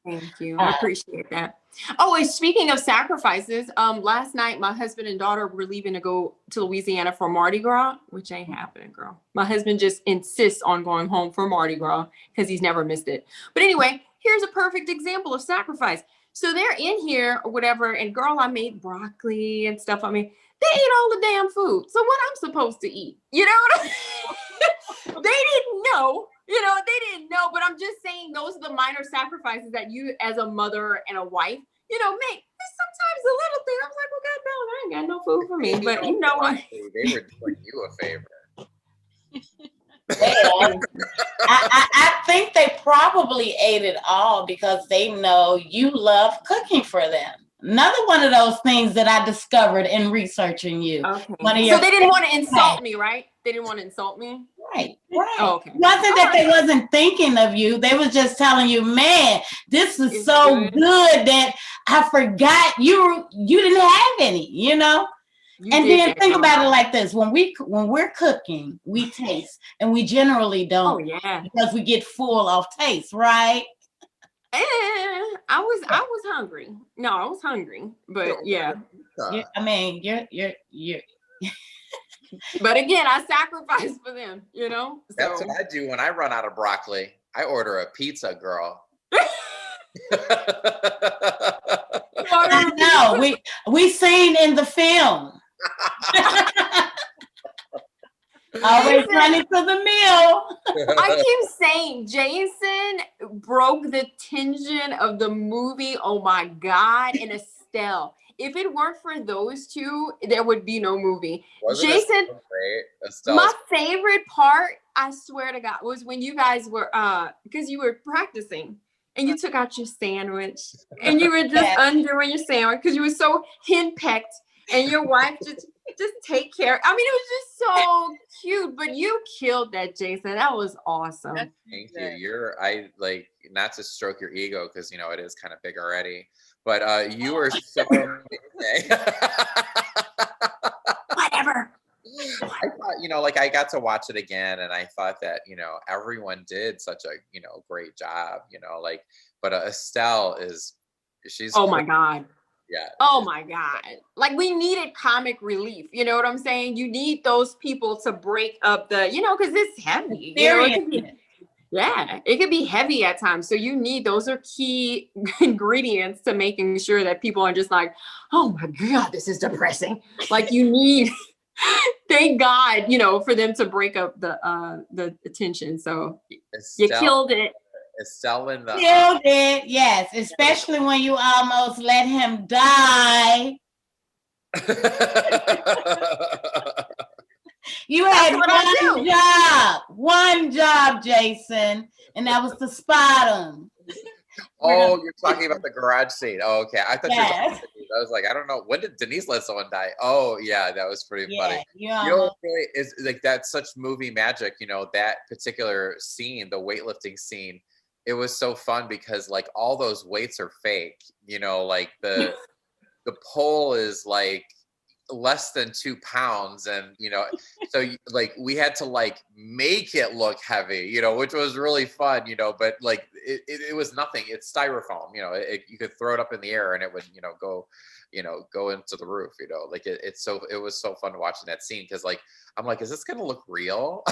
Thank you. I appreciate that. Oh, and speaking of sacrifices, last night my husband and daughter were leaving to go to Louisiana for Mardi Gras, which ain't happening, girl. My husband just insists on going home for Mardi Gras because he's never missed it. But anyway, here's a perfect example of sacrifice. So they're in here or whatever, and girl, I made broccoli and stuff. I mean, they ate all the damn food. So what I'm supposed to eat? You know what I mean? They didn't know. They didn't know, but I'm just saying those are the minor sacrifices that you as a mother and a wife, make. Sometimes a little thing. I was like, well, God no, I ain't got no food for me. But you know what? They were doing you a favor. I think they probably ate it all because they know you love cooking for them. Another one of those things that I discovered in researching you. Okay. So they didn't want to insult me, right? They didn't want to insult me? Right. Oh, okay. It wasn't that they wasn't thinking of you. They was just telling you, man, this is It's so good. that I forgot you didn't have any, And then think about it like this. When we're cooking, we taste and we generally don't. Oh, yeah. Because we get full of taste, right? I was hungry. No, I was hungry, but yeah. You're But again, I sacrifice for them, So. That's what I do when I run out of broccoli. I order a pizza, girl. I know. We seen in the film. Always running to the meal. I keep saying Jayson broke the tension of the movie. Oh my God. And Estelle. If it weren't for those two, there would be no movie. Jayson, my favorite part, I swear to God, was when you guys were, because you were practicing and you took out your sandwich and you were just undoing your sandwich because you were so henpecked and your wife just take care. I mean, it was just so cute, but you killed that, Jayson. That was awesome. Thank you. I like, not to stroke your ego because, it is kind of big already. But you were so amazing. Whatever. I thought, I got to watch it again and I thought that, everyone did such a, great job, but Estelle she's. Oh my God. Yeah. Oh my God. Like we needed comic relief. You know what I'm saying? You need those people to break up the, because it's heavy. It could be heavy at times. So you need, those are key ingredients to making sure that people are just like, oh my God, this is depressing. Like you need, thank God, for them to break up the tension. So you killed it. Estelle in the killed it, yes. Especially when you almost let him die. You had one job, Jayson, and that was to spot him. Oh, you're talking about the garage scene. Oh, okay. I thought you were talking about Denise. I was like, I don't know. When did Denise let someone die? Oh, yeah, that was pretty funny. Really is like that's such movie magic, that particular scene, the weightlifting scene. It was so fun because like all those weights are fake, like the pole is like less than 2 pounds and so like we had to like make it look heavy, which was really fun, but like it was nothing. It's styrofoam, you could throw it up in the air and it would go into the roof, like it was so fun watching that scene because like I'm like, is this gonna look real?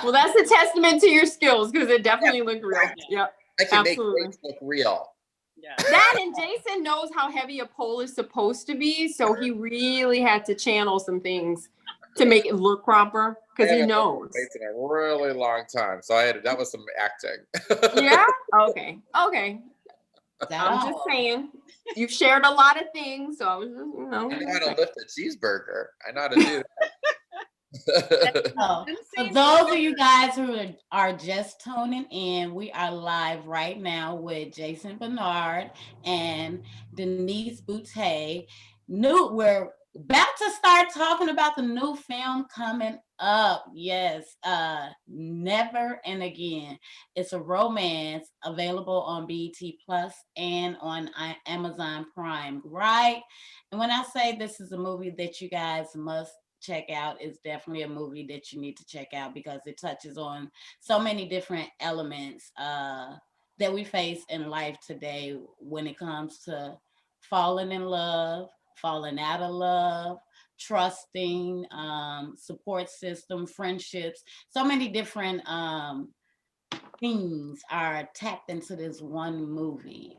Well, that's a testament to your skills because it definitely looked real. Yep. I can make weights look real. Yeah. That and Jayson knows how heavy a pole is supposed to be, so he really had to channel some things to make it look proper because he knows. It's been a really long time, so that was some acting. Yeah. Okay. I'm just saying. You've shared a lot of things, so I was just, I know how to lift a cheeseburger. I know how to do that. So, Didn't for seem those of familiar. you guys who are just tuning in, we are live right now with Jayson Bernard and Denise Boutte. We're about to start talking about the new film coming up. Yes, Never and Again. It's a romance available on BET Plus and on Amazon Prime, right? And when I say this is a movie that you guys must check out, is definitely a movie that you need to check out because it touches on so many different elements that we face in life today when it comes to falling in love, falling out of love, trusting, support system, friendships. So many different themes are tapped into this one movie.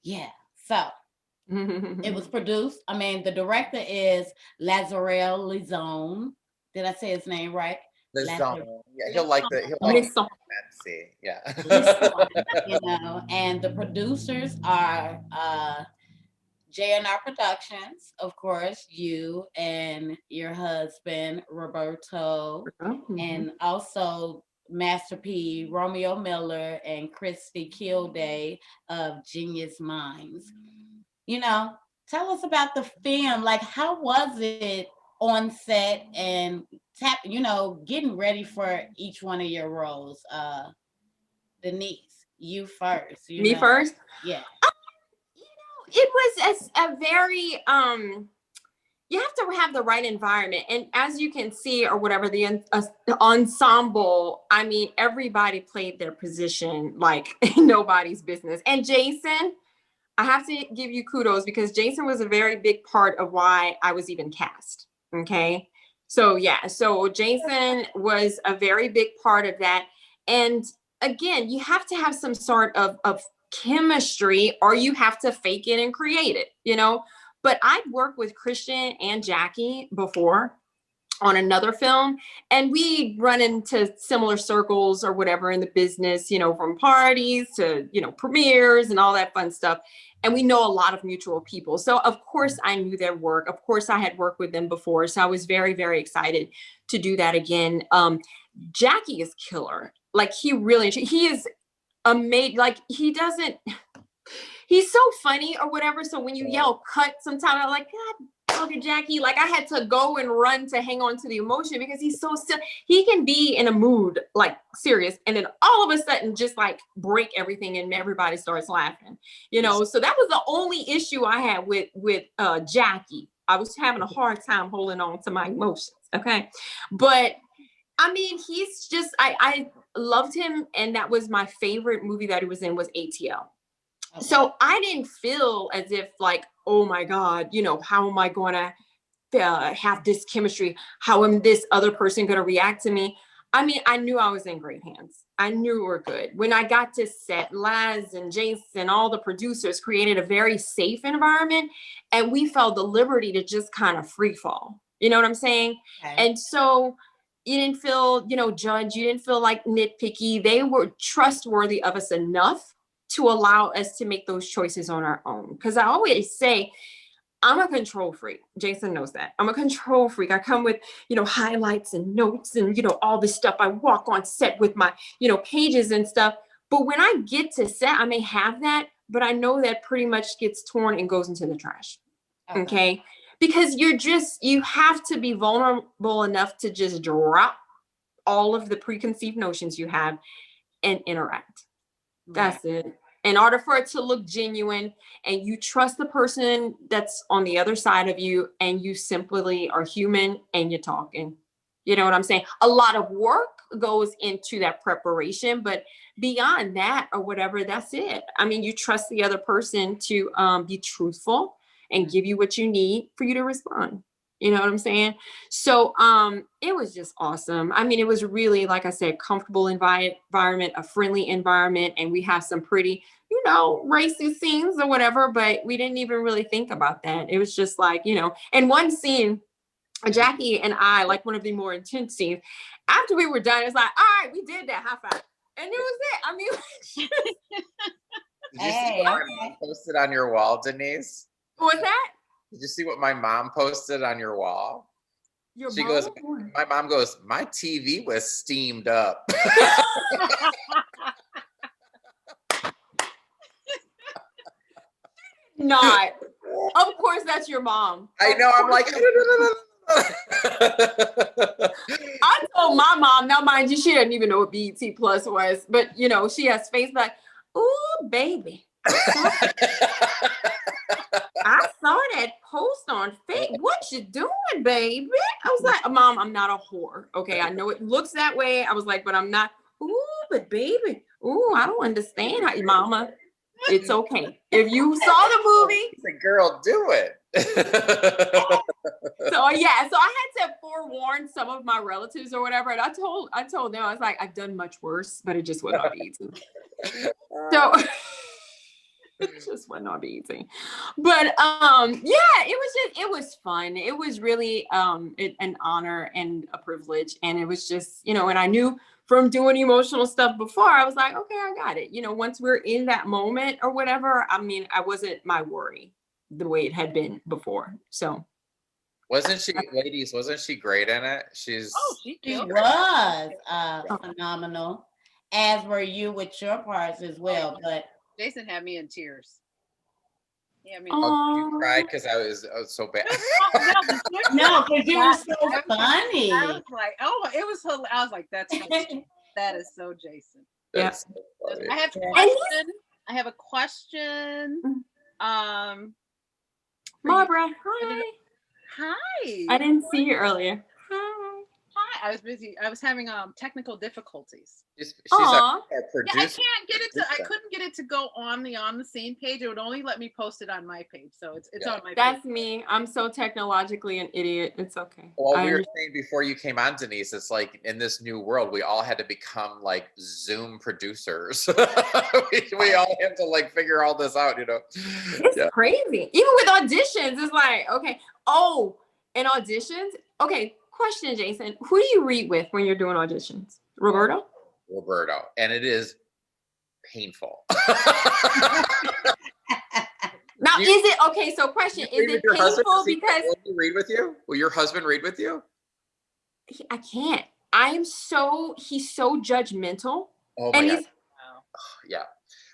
Yeah, so it was produced. I mean, the director is LazRael Lison. Did I say his name right? Lison. Lazar- Yeah, he'll like the Listen. fancy. Yeah. Lison, and the producers are JNR Productions, of course, you and your husband Roberto, and also Master P, Romeo Miller, and Christy Kilday of Genius Minds. Tell us about the film. Like, how was it on set and getting ready for each one of your roles? Denise, you first. Me first? Yeah. It was a very you have to have the right environment, and as you can see or whatever, the ensemble, I mean, everybody played their position like nobody's business. And Jayson, I have to give you kudos because Jayson was a very big part of why I was even cast. Okay, so Jayson was a very big part of that. And again, you have to have some sort of chemistry, or you have to fake it and create it. But I'd worked with Christian and Jackie before on another film, and we run into similar circles or whatever in the business, from parties to, premieres and all that fun stuff. And we know a lot of mutual people. So of course I knew their work. Of course I had worked with them before. So I was very, very excited to do that again. Jackie is killer. Like he is amazing. Like he's so funny or whatever. So when you yell cut, sometimes I'm like, God, look at Jackie. Like I had to go and run to hang on to the emotion because he's so silly. He can be in a mood, like serious, and then all of a sudden just like break everything and everybody starts laughing. So that was the only issue I had with Jackie. I was having a hard time holding on to my emotions. Okay. But I mean, he's just, I loved him. And that was my favorite movie that he was in was ATL. Okay. So I didn't feel as if like, oh my God, how am I going to have this chemistry? How am this other person going to react to me? I mean, I knew I was in great hands. I knew we were good. When I got to set, Laz and Jayson, all the producers created a very safe environment, and we felt the liberty to just kind of free fall. You know what I'm saying? Okay. And so you didn't feel, judged. You didn't feel like nitpicky. They were trustworthy of us enough to allow us to make those choices on our own. Because I always say, I'm a control freak. Jayson knows that. I'm a control freak. I come with, highlights and notes and, all this stuff. I walk on set with my, pages and stuff. But when I get to set, I may have that, but I know that pretty much gets torn and goes into the trash. Okay? Because you have to be vulnerable enough to just drop all of the preconceived notions you have and interact. That's it. In order for it to look genuine and you trust the person that's on the other side of you and you simply are human and you're talking. You know what I'm saying? A lot of work goes into that preparation, but beyond that or whatever, that's it. I mean, you trust the other person to be truthful and give you what you need for you to respond. You know what I'm saying? So it was just awesome. I mean, it was really, like I said, comfortable environment, a friendly environment. And we have some pretty, racist scenes or whatever, but we didn't even really think about that. It was just like, and one scene, Jackie and I, like one of the more intense scenes, after we were done, it's like, all right, we did that, high five. And it was it. I mean, did you see what my mom posted on your wall, Denise? What was that? Did you see what my mom posted on your wall? Your She mom? goes, my mom goes, my TV was steamed up. Not. Of course, that's your mom. I know. I'm like, I told my mom, now mind you, she doesn't even know what BET Plus was, but you know, she has face like, ooh, baby. I saw that post on Facebook. What you doing, baby? I was like, Mom, I'm not a whore. Okay, I know it looks that way. I was like, but I'm not. Ooh, but baby. Ooh, I don't understand how you, Mama. It's okay. If you saw the movie. The girl, do it. So yeah, so I had to forewarn some of my relatives or whatever. And I told them, I was like, I've done much worse, but it just would not be easy. So it just would not be easy. But yeah, it was fun. It was really an honor and a privilege. And it was just, you know, and I knew from doing emotional stuff before, I was like, okay, I got it. You know, once we're in that moment or whatever, I mean, I wasn't my worry the way it had been before. So Wasn't she, ladies, wasn't she great in it? She was phenomenal, as were you with your parts as well. But Jayson had me in tears. Yeah, I mean, you cried because I was so bad. no, because you were so funny. I was like, oh, it was hilarious. I was like, that is so Jayson. That's so funny. I have a question. I have a question. Barbara, hi. Hi. I didn't see you earlier. Hi. Hi. I was busy. I was having technical difficulties. She's a producer. Yeah, I can't get it to. I couldn't get it to go on the scene page. It would only let me post it on my page, so it's on my page. That's me. I'm so technologically an idiot. It's okay. Well, we were saying before you came on, Denise, it's like in this new world, we all had to become like Zoom producers. we all have to like figure all this out, you know. It's crazy. Even with auditions, it's like, okay. Oh, and auditions. Okay, question, Jayson. Who do you read with when you're doing auditions? Roberto? Roberto, and it is painful. Now, is it okay? So, question: is it painful because will he read with you? Will your husband read with you? I can't. He's so judgmental. Oh my God. Yeah.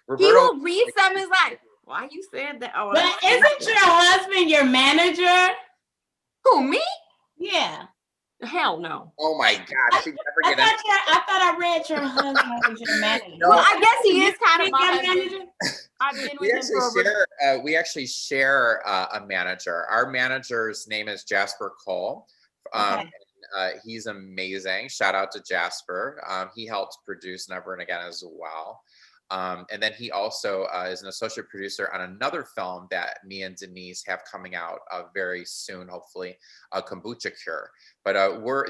Roberto, he will read something like, "Why you said that?" Oh, but isn't your husband your manager? Who, me? Yeah. Hell no. Oh my God. I thought I read your husband was your manager. Well, I guess he is kind of my manager. I've been with him we actually share a manager. Our manager's name is Jasper Cole. He's amazing. Shout out to Jasper. He helps produce Never and Again as well. And then he also is an associate producer on another film that me and Denise have coming out very soon, hopefully, Kombucha Cure. But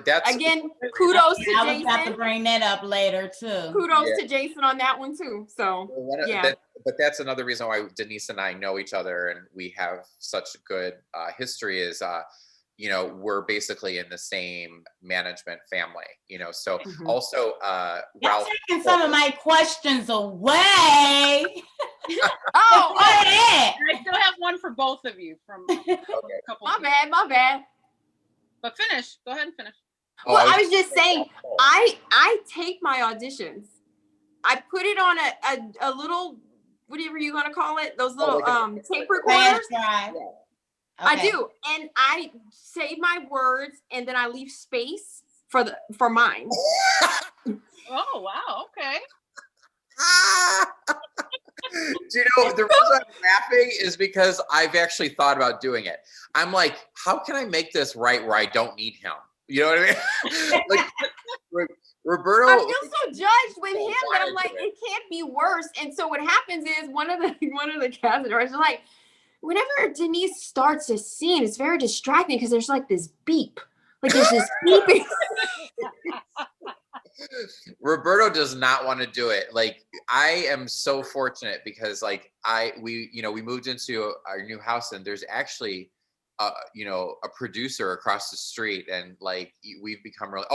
that's again, kudos to Jayson. I was about to bring that up later too. Kudos to Jayson on that one too. So but that's another reason why Denise and I know each other and we have such a good history is you know, we're basically in the same management family, you know, so also Ralph taking some of my questions away. Oh, I still have one for both of you from a couple my bad. But finish. Go ahead and finish. Well, I was just saying, I take my auditions. I put it on a little, whatever you're gonna call it, those little tape recorders. Okay. I do, and I save my words, and then I leave space for mine. Oh wow! Okay. Do you know the reason I'm laughing is because I've actually thought about doing it. I'm like, how can I make this right where I don't need him? You know what I mean? Like Roberto. I feel so judged with him that I'm like, it can't be worse. And so what happens is one of the cast directors like, whenever Denise starts a scene, it's very distracting because there's like this beep. Like there's this beeping. Roberto does not want to do it. Like I am so fortunate because like we moved into our new house and there's actually a producer across the street and like we've become really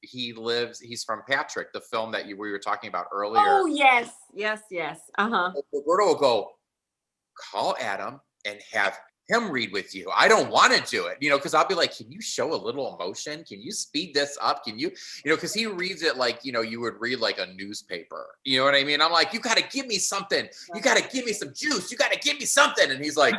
he's from Patrick, the film that we were talking about earlier. Oh yes. Uh-huh. Roberto will go, call Adam and have him read with you. I don't want to do it, because I'll be like, can you show a little emotion? Can you speed this up? Can you, because he reads it like, you would read like a newspaper. You know what I mean? I'm like, you got to give me something. You got to give me some juice. You got to give me something. And he's like,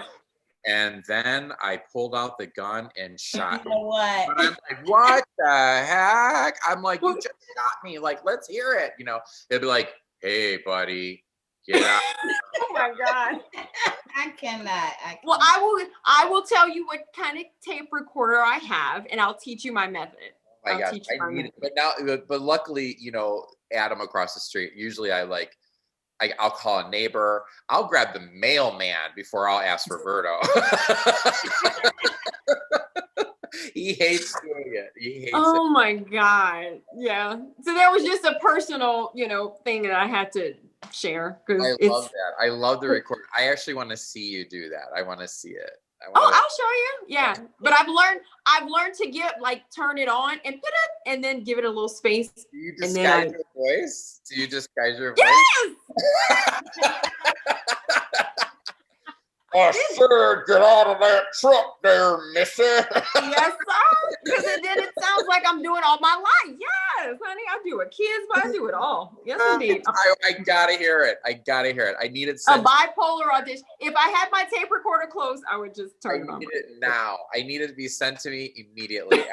and then I pulled out the gun and shot him. You know what? But I'm like, what the heck? I'm like, you just shot me. Like, let's hear it. They'll be like, hey, buddy, get out. Oh my God. I cannot. Well, I will tell you what kind of tape recorder I have, and I'll teach you my method. Oh my gosh, I need it. But luckily, Adam across the street, usually I'll call a neighbor. I'll grab the mailman before I'll ask Roberto. He hates doing it. He hates Oh it. my God. Yeah. So that was just a personal, thing that I had to share. I love that. I love the record. I actually want to see you do that. I want to see it. I'll show you. Yeah. But I've learned to turn it on and then give it a little space. Do you disguise your voice? Yes! Oh, sir, get out of that truck there, mister. Yes, sir. Because then it sounds like I'm doing all my life. Yes, honey. I do it. Kids, but I do it all. Yes, indeed. I gotta hear it. I need it. A bipolar audition. If I had my tape recorder closed, I would just turn it on. I need it now. I need it to be sent to me immediately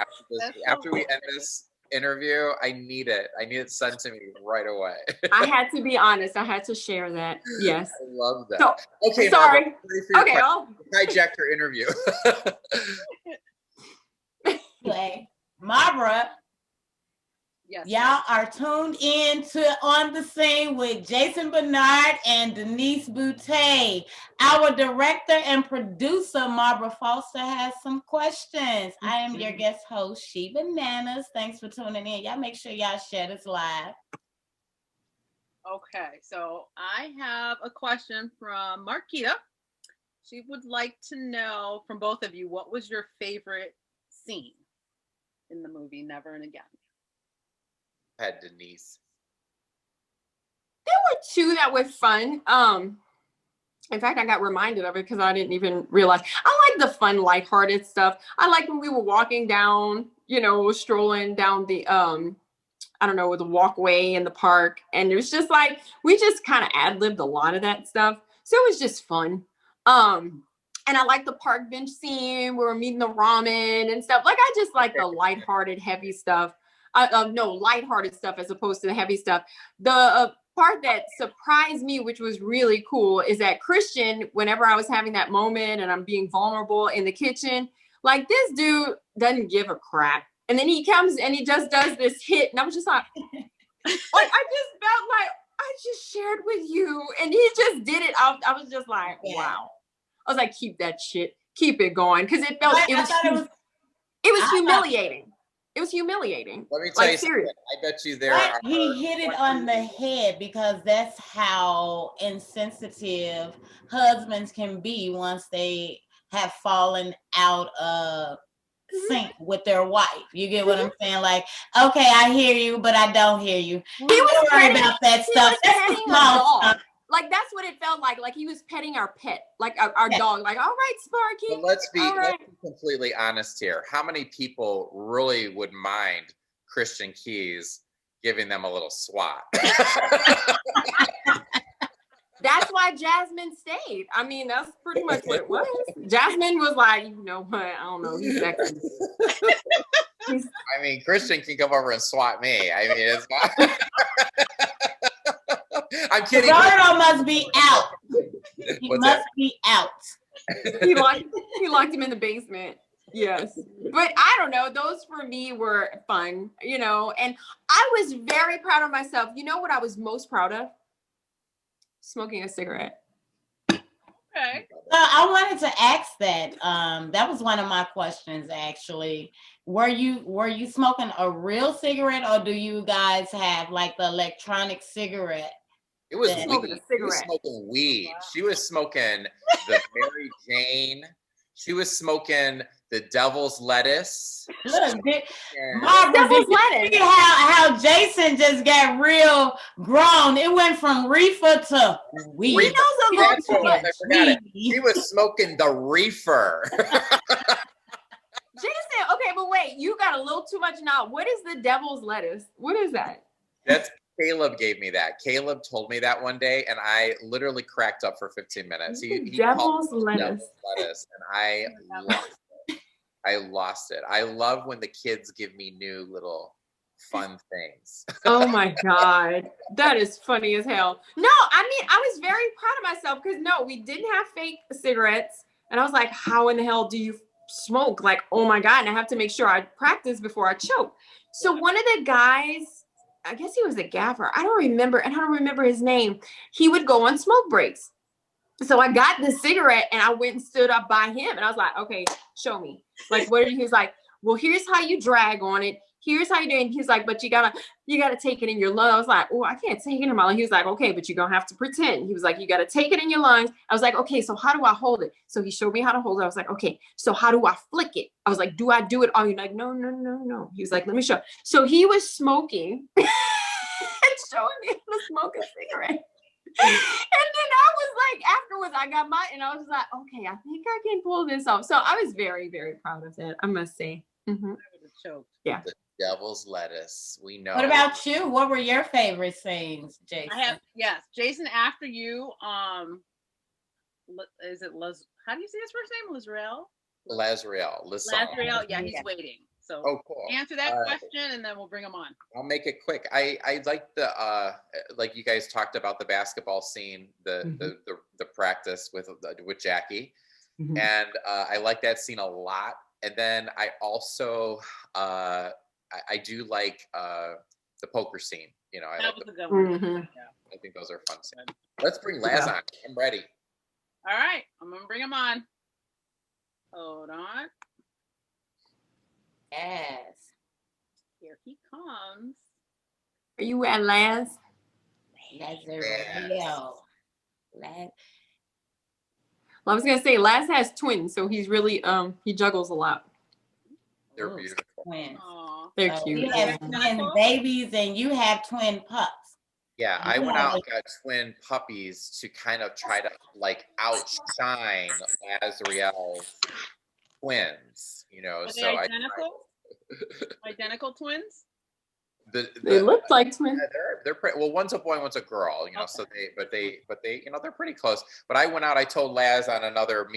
after we end this interview. I need it. I need it sent to me right away. I had to be honest. I had to share that. Yes. I love that. So, okay, sorry. Marva, Okay, I'll hijack your interview. Anyway, Mara, Yes. y'all are tuned in to On the Scene with Jayson Bernard and Denise Boutte. Our director and producer, Mara Foster, has some questions. I am your guest host, She Bananas. Thanks for tuning in. Y'all make sure y'all share this live. Okay, so I have a question from Marquita. She would like to know from both of you, what was your favorite scene in the movie Never and Again? Had Denise. There were two that were fun. In fact, I got reminded of it because I didn't even realize. I like the fun, lighthearted stuff. I like when we were walking down, strolling down the the walkway in the park, and it was just like we just kind of ad-libbed a lot of that stuff. So it was just fun. And I like the park bench scene where we're meeting the ramen and stuff. Like I just like the lighthearted, heavy stuff. Lighthearted stuff as opposed to the heavy stuff. The part that surprised me, which was really cool, is that Christian, whenever I was having that moment and I'm being vulnerable in the kitchen, like this dude doesn't give a crap. And then he comes and he just does this hit. And I was just like, I just felt like I just shared with you. And he just did it. I was just like, wow. I was like, keep that shit. Keep it going. Because it was humiliating. It was humiliating. Let me tell you something. I bet you there are. He hit it on the head because that's how insensitive husbands can be once they have fallen out of sync with their wife. You get what I'm saying? Like, okay, I hear you, but I don't hear you. He was worried about that stuff. That's the small stuff. Like that's what it felt like. Like he was petting our pet, like our dog. Like, all right, Sparky. But let's be completely honest here. How many people really would mind Christian Keys giving them a little swat? That's why Jasmine stayed. I mean, that's pretty much what it was. Jasmine was like, you know what? I don't know. He's sexy. I mean, Christian can come over and swat me. I mean, it's not. I'm kidding. Roberto must be out. He must be out. He locked him in the basement. Yes. But I don't know. Those for me were fun, and I was very proud of myself. You know what I was most proud of? Smoking a cigarette. Okay. I wanted to ask that. That was one of my questions, actually. Were you smoking a real cigarette, or do you guys have like the electronic cigarette? It was weed. She was smoking weed. Wow. She was smoking the Mary Jane. She was smoking the devil's lettuce. Look, And Barbara, did Devil's you lettuce. see how Jayson just got real grown? It went from reefer to He weed. knows a little That's too what much. I forgot it. Weed. He was smoking the reefer. Jason, okay, but wait, you got a little too much now. What is the devil's lettuce? What is that? That's Caleb gave me that. Caleb told me that one day, and I literally cracked up for 15 minutes. He called Devil's it lettuce. devil's lettuce, and I lost it. I lost it. I love when the kids give me new little fun things. Oh my God. That is funny as hell. No, I mean, I was very proud of myself because no, we didn't have fake cigarettes. And I was like, how in the hell do you smoke? Like, oh my God. And I have to make sure I practice before I choke. So one of the guys, I guess he was a gaffer. I don't remember. And I don't remember his name. He would go on smoke breaks. So I got the cigarette and I went and stood up by him. And I was like, okay, show me. Like, what are you? He was like, well, here's how you drag on it. Here's how you do it. And he's like, but you gotta take it in your lungs. I was like, oh, I can't take it in my lungs. He was like, okay, but you're gonna have to pretend. He was like, you gotta take it in your lungs. I was like, okay, so how do I hold it? So he showed me how to hold it. I was like, okay, so how do I flick it? I was like, do I do it? Oh, you're like, no, no, no, no. He was like, let me show. So he was smoking and showing me how to smoke a cigarette. And then I was like, afterwards, I got mine and I was like, okay, I think I can pull this off. So I was very, very proud of that, I must say. Mm-hmm. I would have choked. Yeah. The devil's lettuce. We know. What about you? What were your favorite things, Jayson? I have, yes, Jayson, after you, is it how do you say his first name? LazRael? LazRael. Lison. LazRael, yeah, he's Yeah. waiting. So Oh, cool. answer that question and then we'll bring him on. I'll make it quick. I like the like you guys talked about the basketball scene, the practice with Jackie, Mhm. and I like that scene a lot. And then I also I do like the poker scene. You know, That was a good one. Mhm. I think those are fun scenes. Let's bring Laz on. I'm ready. All right, I'm gonna bring him on. Hold on. Yes. Here he comes. Are you at Laz? LazRael. Well, I was gonna say Laz has twins, so he's really he juggles a lot. They're Ooh, beautiful. twins. Aw. They're So cute. he has twin babies and you have twin pups. Yeah, I Yeah. went out and got twin puppies to kind of try to like outshine LazRael's twins, you know. Are they So identical? Identical twins? They look like twins. they're pretty, well, one's a boy, one's a girl, you know. So they you know, they're pretty close. But I went out. I told Laz on another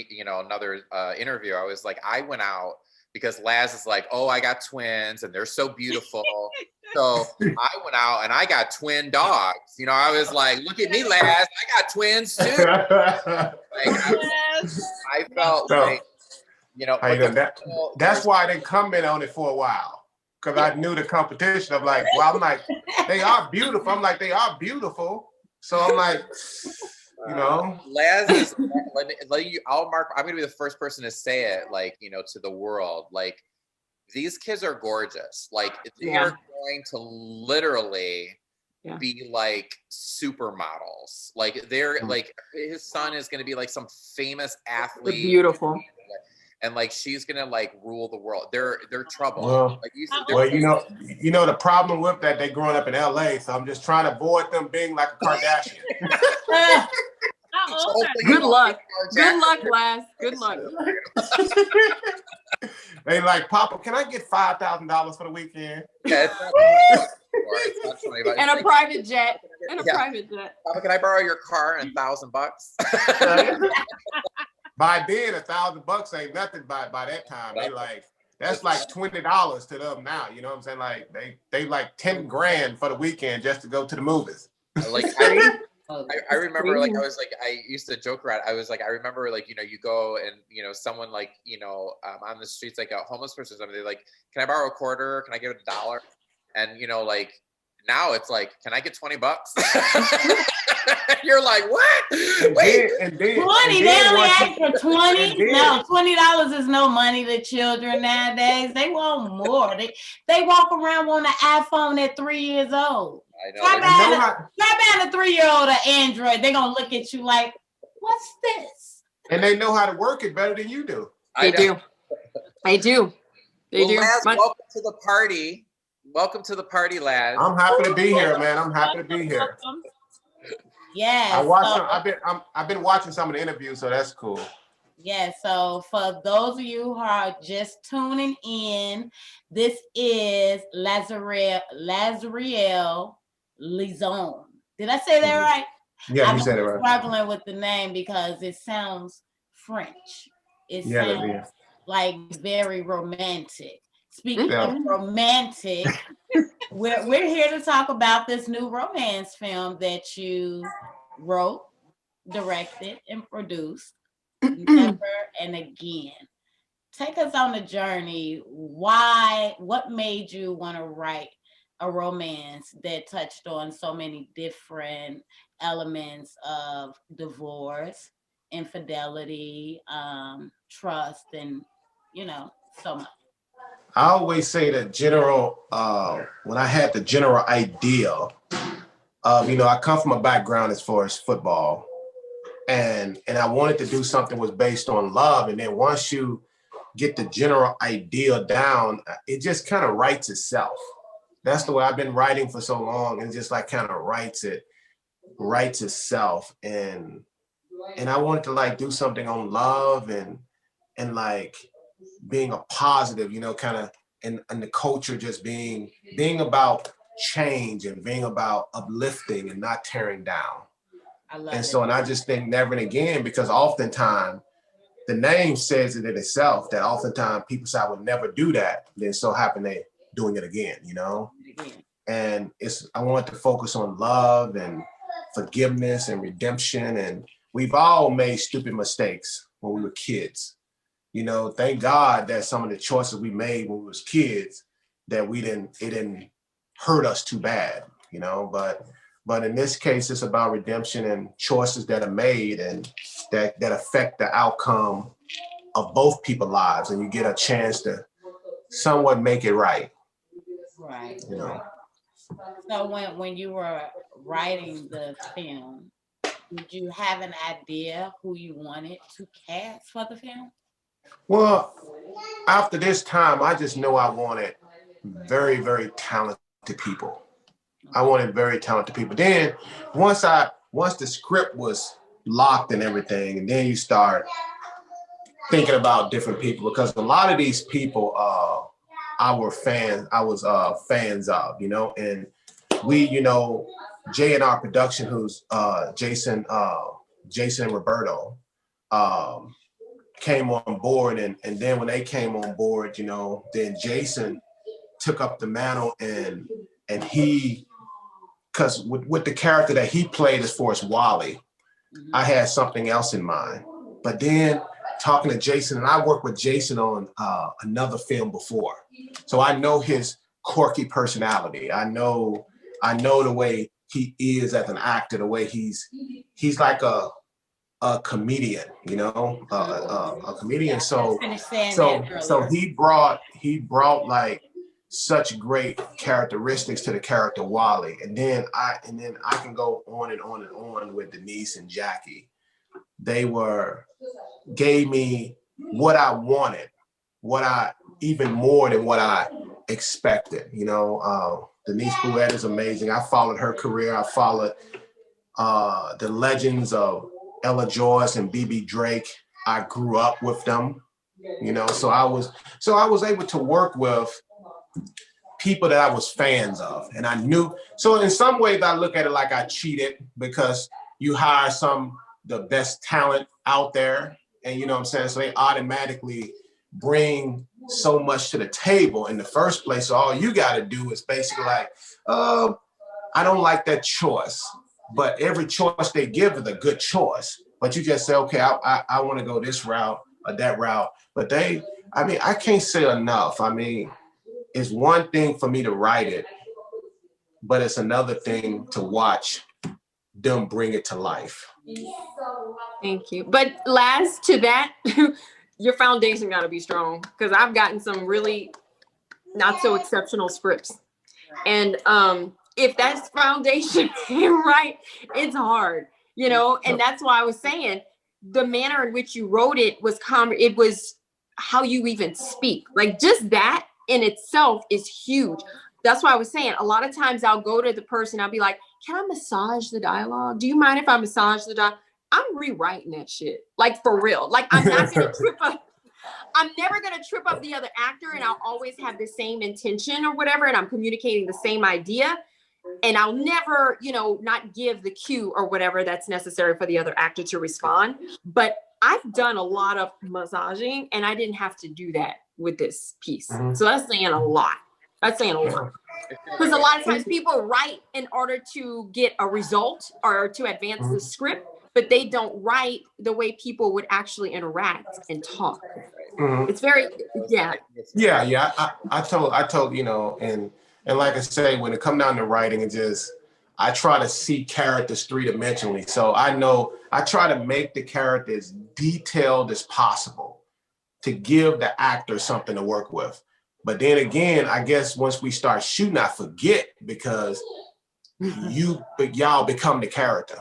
interview. I was like, I went out because Laz is like, oh, I got twins and they're so beautiful. So I went out and I got twin dogs. You know, I was like, look at me, Laz. I got twins too. Yes. I felt So, like, you know, How you but doing? That's why I didn't comment on it for a while. Because I knew the competition. I'm like, well, I'm like, they are beautiful. I'm like, they are beautiful. So I'm like, you know. Laz is, I'm going to be the first person to say it, like, you know, to the world. Like, these kids are gorgeous. Like, they are going to literally be like supermodels. Like, they're like, his son is going to be like some famous athlete. They're beautiful. And like she's gonna like rule the world. They're trouble. Well, like, you know the problem with that, they growing up in LA, so I'm just trying to avoid them being like a Kardashian. How old are they? Good luck. Good luck, Laz. Good luck. They like, Papa, can I get $5,000 for the weekend? Yeah, it's not funny, but And a private jet. And a Yeah. private jet. Papa, can I borrow your car and $1,000? By then, $1,000 ain't nothing by that time. They like, that's like $20 to them now. You know what I'm saying? Like they like 10 grand for the weekend just to go to the movies. Like I remember, like, I used to joke around. I was like, I remember, like, you know, you go and, you know, someone like, you know, on the streets, like a homeless person or something, they're like, can I borrow a quarter? Can I give it $1? And, you know, like, now it's like, can I get $20? You're like, what? Wait, And then 20, they only ask for 20. No, $20 is no money to children nowadays. They want more. They walk around on an iPhone at 3 years old. I know. Try like, buying a 3-year-old an Android. They're gonna look at you like, what's this? and they know how to work it better than you do. I They know. do. They do. They do. Laz, welcome to the party. Welcome to the party, Laz. I'm happy to be here, man. I'm happy to be here. Yeah. I've been watching some of the interviews, so that's cool. Yeah, so for those of you who are just tuning in, this is LazRael Lison. Did I say that right? Yeah, you said it right. I'm struggling with the name because it sounds French. It sounds like very romantic. Speaking of romantic, we're here to talk about this new romance film that you wrote, directed, and produced. Never and Again. Take us on a journey. What made you want to write a romance that touched on so many different elements of divorce, infidelity, trust, and so much? I always say that when I had the general idea of, I come from a background as far as football. And I wanted to do something was based on love. And then once you get the general idea down, it just kind of writes itself. That's the way I've been writing for so long. And just like kind of writes itself. And I wanted to like do something on love and like being a positive, kind of, and the culture just being about change and being about uplifting and not tearing down. And I just think Never and Again, because oftentimes the name says it in itself that oftentimes people say I would never do that. Then so happen they doing it again, And I want to focus on love and forgiveness and redemption. And we've all made stupid mistakes when we were kids. Thank God that some of the choices we made when we was kids that it didn't hurt us too bad, But in this case, it's about redemption and choices that are made and that affect the outcome of both people's lives. And you get a chance to somewhat make it right. Right. So when you were writing the film, did you have an idea who you wanted to cast for the film? Well, after this time, I just know I wanted very, very talented people. I wanted very talented people. Then once the script was locked and everything, and then you start thinking about different people, because a lot of these people I was fans of, and we, J&R Production, who's Jayson and Roberto, came on board, and then when they came on board, then Jayson took up the mantle and he, because with the character that he played as far as Wally, I had something else in mind. But then talking to Jayson, and I worked with Jayson on another film before, so I know his quirky personality. I know the way he is as an actor, the way he's like a comedian, a comedian. So he brought like such great characteristics to the character Wally, and then I can go on and on and on with Denise and Jackie. They gave me what I wanted, even more than what I expected. Denise Boutte is amazing. I followed her career. I followed the legends of Ella Joyce and BB Drake. I grew up with them, so I was able to work with people that I was fans of, and I knew. So in some ways I look at it like I cheated, because you hire the best talent out there, and so they automatically bring so much to the table in the first place. So all you got to do is basically like, I don't like that choice, but every choice they give is a good choice. But you just say, okay, I want to go this route or that route. But I can't say enough. It's one thing for me to write it, but it's another thing to watch them bring it to life. Thank you. But last to that, your foundation got to be strong, because I've gotten some really not so exceptional scripts. And if that foundation ain't right, it's hard, and that's why I was saying the manner in which you wrote it was how you even speak. Like just that in itself is huge. That's why I was saying a lot of times I'll go to the person, I'll be like, can I massage the dialogue? Do you mind if I massage the dialogue? I'm rewriting that shit. Like for real. Like I'm not gonna trip up. I'm never gonna trip up the other actor, and I'll always have the same intention or whatever, and I'm communicating the same idea. And I'll never, you know, not give the cue or whatever that's necessary for the other actor to respond. But I've done a lot of massaging and I didn't have to do that with this piece. So that's saying a lot. That's saying a lot. Because a lot of times people write in order to get a result or to advance the script, but they don't write the way people would actually interact and talk. It's very, yeah. I told, you know, and like I say, when it come down to writing, it just, I try to see characters three-dimensionally. So I try to make the character as detailed as possible to give the actor something to work with. But then again, I guess once we start shooting, I forget because y'all become the character.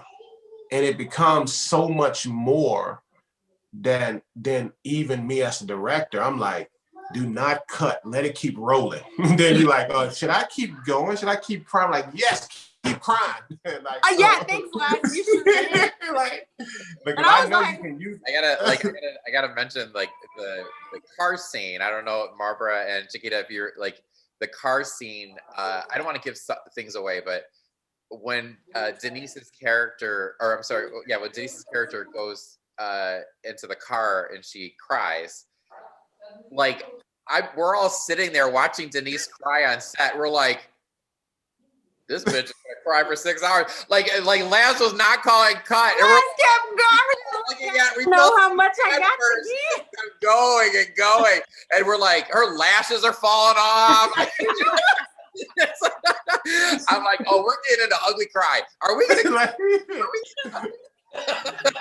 And it becomes so much more than even me as a director. I'm like, do not cut, let it keep rolling. Then you're like, oh, should I keep going? Should I keep crying? Like, yes, keep crying. Like, yeah, thanks, Laz. You should say it. Like, and I was know like, you can use. I gotta mention like the car scene. I don't know, Barbara and Chiqueta, if you're like the car scene. I don't want to give things away, but when Denise's character, or I'm sorry, yeah, when Denise's character goes into the car and she cries, like we're all sitting there watching Denise cry on set. We're like, this bitch is gonna cry for 6 hours. Like Laz was not calling cut. Laz kept going. We know how much I got to get. Going and going, and we're like, her lashes are falling off. I'm like, oh, we're getting into ugly cry. Are we gonna?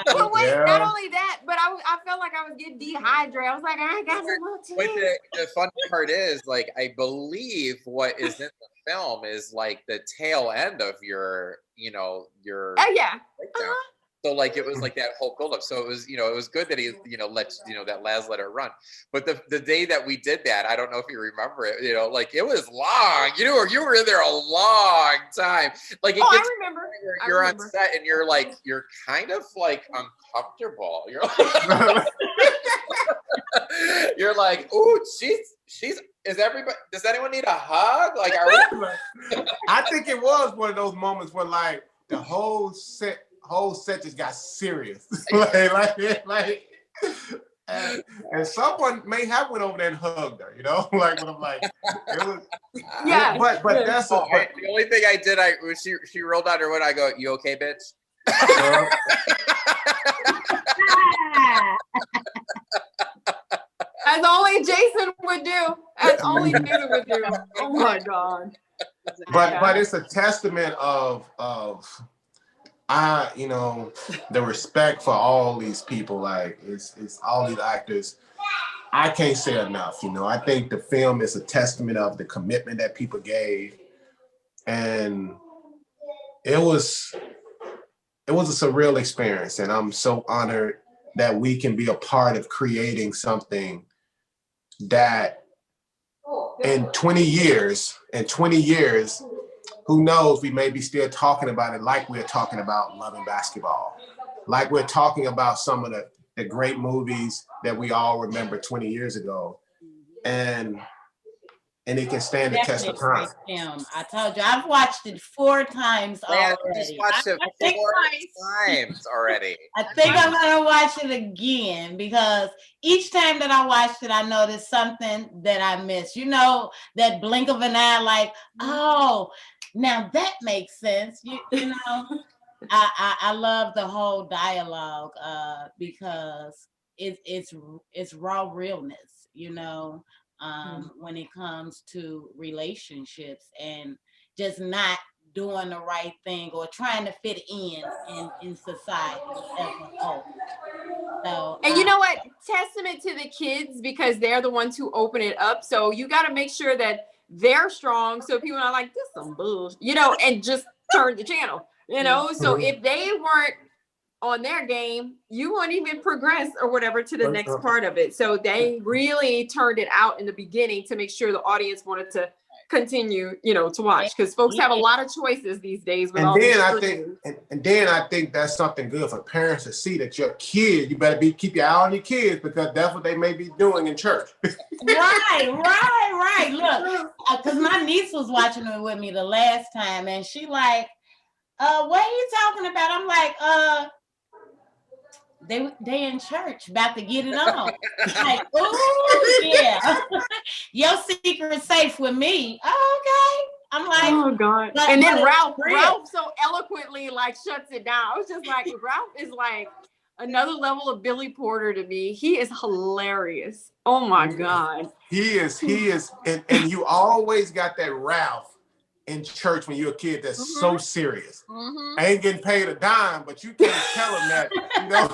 But wait, not only that, but I felt like I was getting dehydrated. I was like, I got some more tea. But the funny part is, like, I believe what is in the film is like the tail end of your yeah. So like it was like that whole buildup. So it was, it was good that he, that Laz let it run. But the day that we did that, I don't know if you remember it, like it was long. You were in there a long time. Like I remember. You're on set and you're kind of like uncomfortable. You're like, ooh, she's is everybody, does anyone need a hug? Like, are we? I think it was one of those moments where like the whole set just got serious. and someone may have went over there and hugged her, like when I'm like, it was, yeah. But that's the only thing I did, was she rolled out her window. I go, you okay, bitch? As only Jayson would do. As only Jayson would do. Oh my God. But it's a testament of the respect for all these people. Like it's all these actors. I can't say enough. I think the film is a testament of the commitment that people gave, and it was a surreal experience. And I'm so honored that we can be a part of creating something that in 20 years, who knows, we may be still talking about it like we're talking about Loving Basketball, like we're talking about some of the great movies that we all remember 20 years ago. And it can stand the test of time. I told you, I've watched it 4 times already. I just watched it 4 times already. I think I'm gonna watch it again because each time that I watched it, I noticed something that I missed. That blink of an eye, like, oh, now that makes sense. I love the whole dialogue because it's raw realness, when it comes to relationships and just not doing the right thing or trying to fit in society as a whole. So, and you know what? Testament to the kids, because they're the ones who open it up. So you got to make sure that they're strong. So people are like, this some bullshit, and just turn the channel, So if they weren't on their game, you won't even progress or whatever to the next part of it. So they really turned it out in the beginning to make sure the audience wanted to continue, you know, to watch, because folks have a lot of choices these days. With And all then these I think, and then I think that's something good for parents to see that your kid, you better keep your eye on your kids, because that's what they may be doing in church. Right. Look, because my niece was watching it with me the last time, and she like, what are you talking about? I'm like, they in church about to get it on. Like, oh yeah, your secret's safe with me. Oh, okay. I'm like, oh God. And then Ralph so eloquently like shuts it down. I was just like, Ralph is like another level of Billy Porter to me. He is hilarious. Oh my God. He is, and you always got that Ralph in church when you're a kid that's so serious. Ain't getting paid a dime, but you can't tell him that, you know.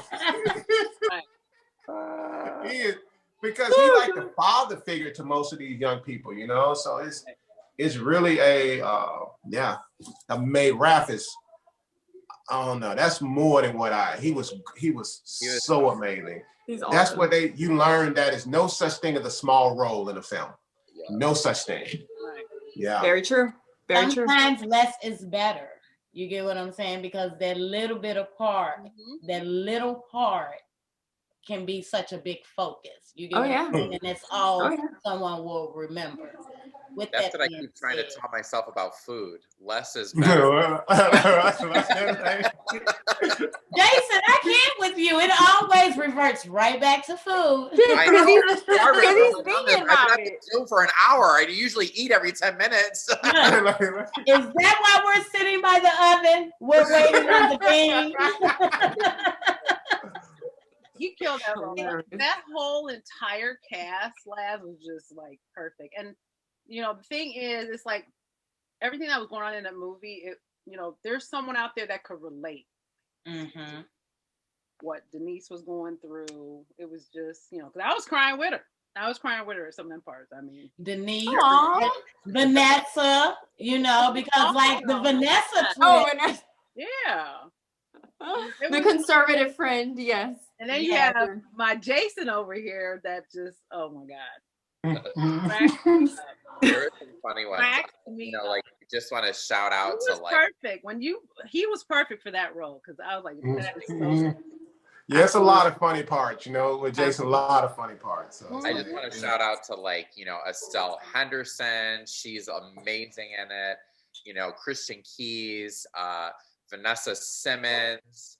He is, because he's like the father figure to most of these young people, you know. So it's really Ralph is, I don't know, that's more than what he was so amazing. That's where you learn that is no such thing as a small role in a film. No such thing. Yeah. Very true. Sometimes less is better. You get what I'm saying? Because that little bit of part, that little part can be such a big focus. You get what I'm saying? And that's all someone will remember. That's what I keep trying to tell myself about food. Less is better. Jayson, I can't with you. It always reverts right back to food. I know. I've been doing for an hour. I usually eat every 10 minutes. Is that why we're sitting by the oven? We're waiting on the bean. You killed that role. That whole entire cast, Laz, was just like perfect. And you know, the thing is, it's like everything that was going on in the movie, you know, there's someone out there that could relate. What Denise was going through. It was just, you know, because I was crying with her. At some of them parts. I mean, Denise, Vanessa, you know, because like the Vanessa twin. The conservative friend, yes. And then you have my Jayson over here that just, oh my God. There are some funny ones. You know, like just want to shout out to like perfect he was perfect for that role, because I was like, that is so yeah, it's a lot of funny parts, you know, with Jayson, a lot of funny parts. So I just want to shout out to like, you know, Estelle Henderson, she's amazing in it. You know, Christian Keys, Vanessa Simmons,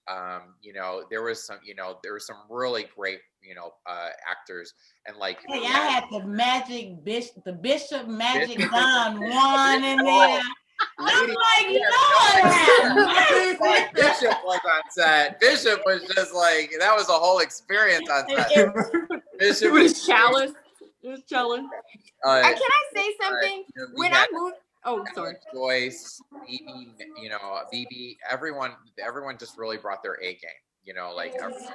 you know, there was some really great, you know, actors, and like, hey, I had the Bishop Magic Don Juan in there. I'm like, Lord. Bishop was on set. Bishop was just like, that was a whole experience on set. Bishop was challenged. It was challenged. Can I say something? You know, when I moved. Oh, sorry. Joyce, BB, you know, BB, everyone just really brought their A game. You know, like everyone was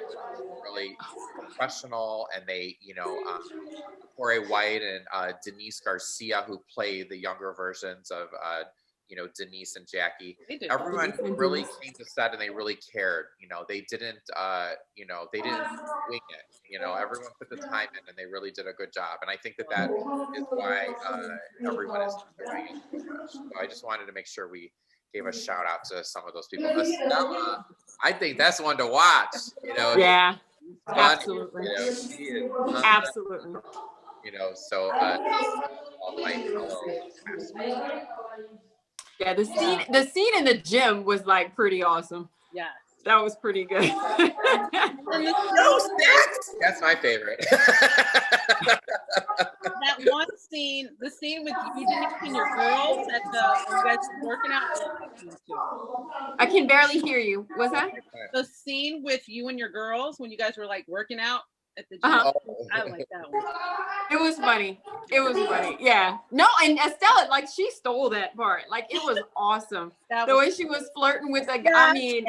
really professional, and they, you know, Corey White and Denise Garcia, who play the younger versions of, you know, Denise and Jackie. Everyone really came to set, and they really cared. You know, they didn't, you know, they didn't wing it. You know, everyone put the time in, and they really did a good job. And I think that is why everyone is enjoying it so much. So I just wanted to make sure we gave a shout out to some of those people. Estella, I think that's one to watch. You know, yeah, absolutely, you know, she is absolutely. You know, so yeah, the scene in the gym was like pretty awesome. Yeah. That was pretty good. That's my favorite. That one scene, the scene with you and your girls at you guys working out. I can barely hear you. What's that? The scene with you and your girls when you guys were like working out at the gym. I like that one. It was funny. Yeah. No, and Estella, like, she stole that part. Like, it was awesome. The way she was flirting with the guy. I mean,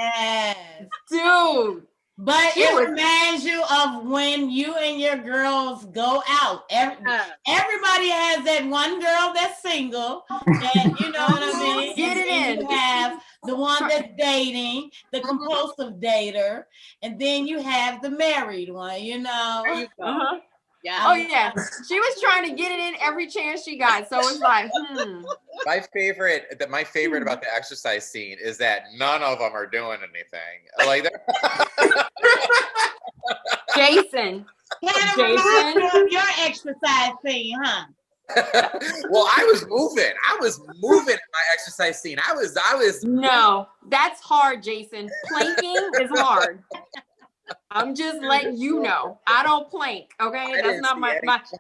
dude. But it reminds you of when you and your girls go out. Everybody has that one girl that's single, and you know what I mean? Get it in. You have the one that's dating, the compulsive dater, and then you have the married one, you know. There you go. Yeah. Oh yeah, she was trying to get it in every chance she got. So it's like, My favorite about the exercise scene is that none of them are doing anything. Like Jayson. Kind of reminds me of your exercise scene, huh? Well, I was moving in my exercise scene. I was. No, that's hard, Jayson. Planking is hard. I'm just letting you know. I don't plank. Okay, that's not my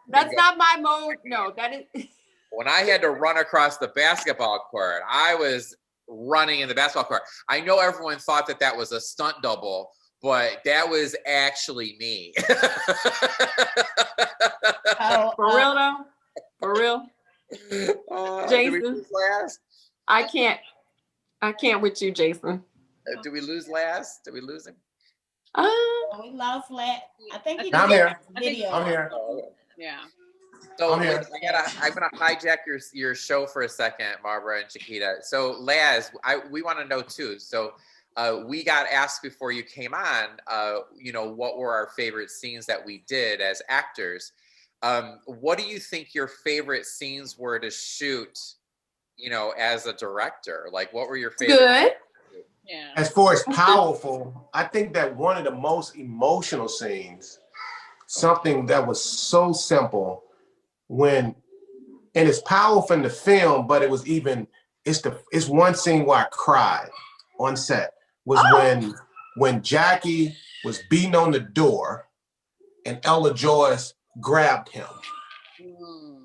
that's not my mode. No, that is. When I had to run across the basketball court, I was running in the basketball court. I know everyone thought that was a stunt double, but that was actually me. For real though? For real? Jayson, I can't with you, Jayson. Did we lose last? Did we lose him? We lost last. I think he I'm here. Video. I'm here. Yeah. So I'm here. I'm gonna hijack your show for a second, Barbara and Chiqueta. So Laz, we want to know too. So we got asked before you came on, what were our favorite scenes that we did as actors. What do you think your favorite scenes were to shoot, as a director? Like, what were your favorite? Good. Yeah. As far as powerful, I think that one of the most emotional scenes, something that was so simple and it's powerful in the film, but it's one scene where I cried on set was when Jackie was beating on the door and Ella Joyce grabbed him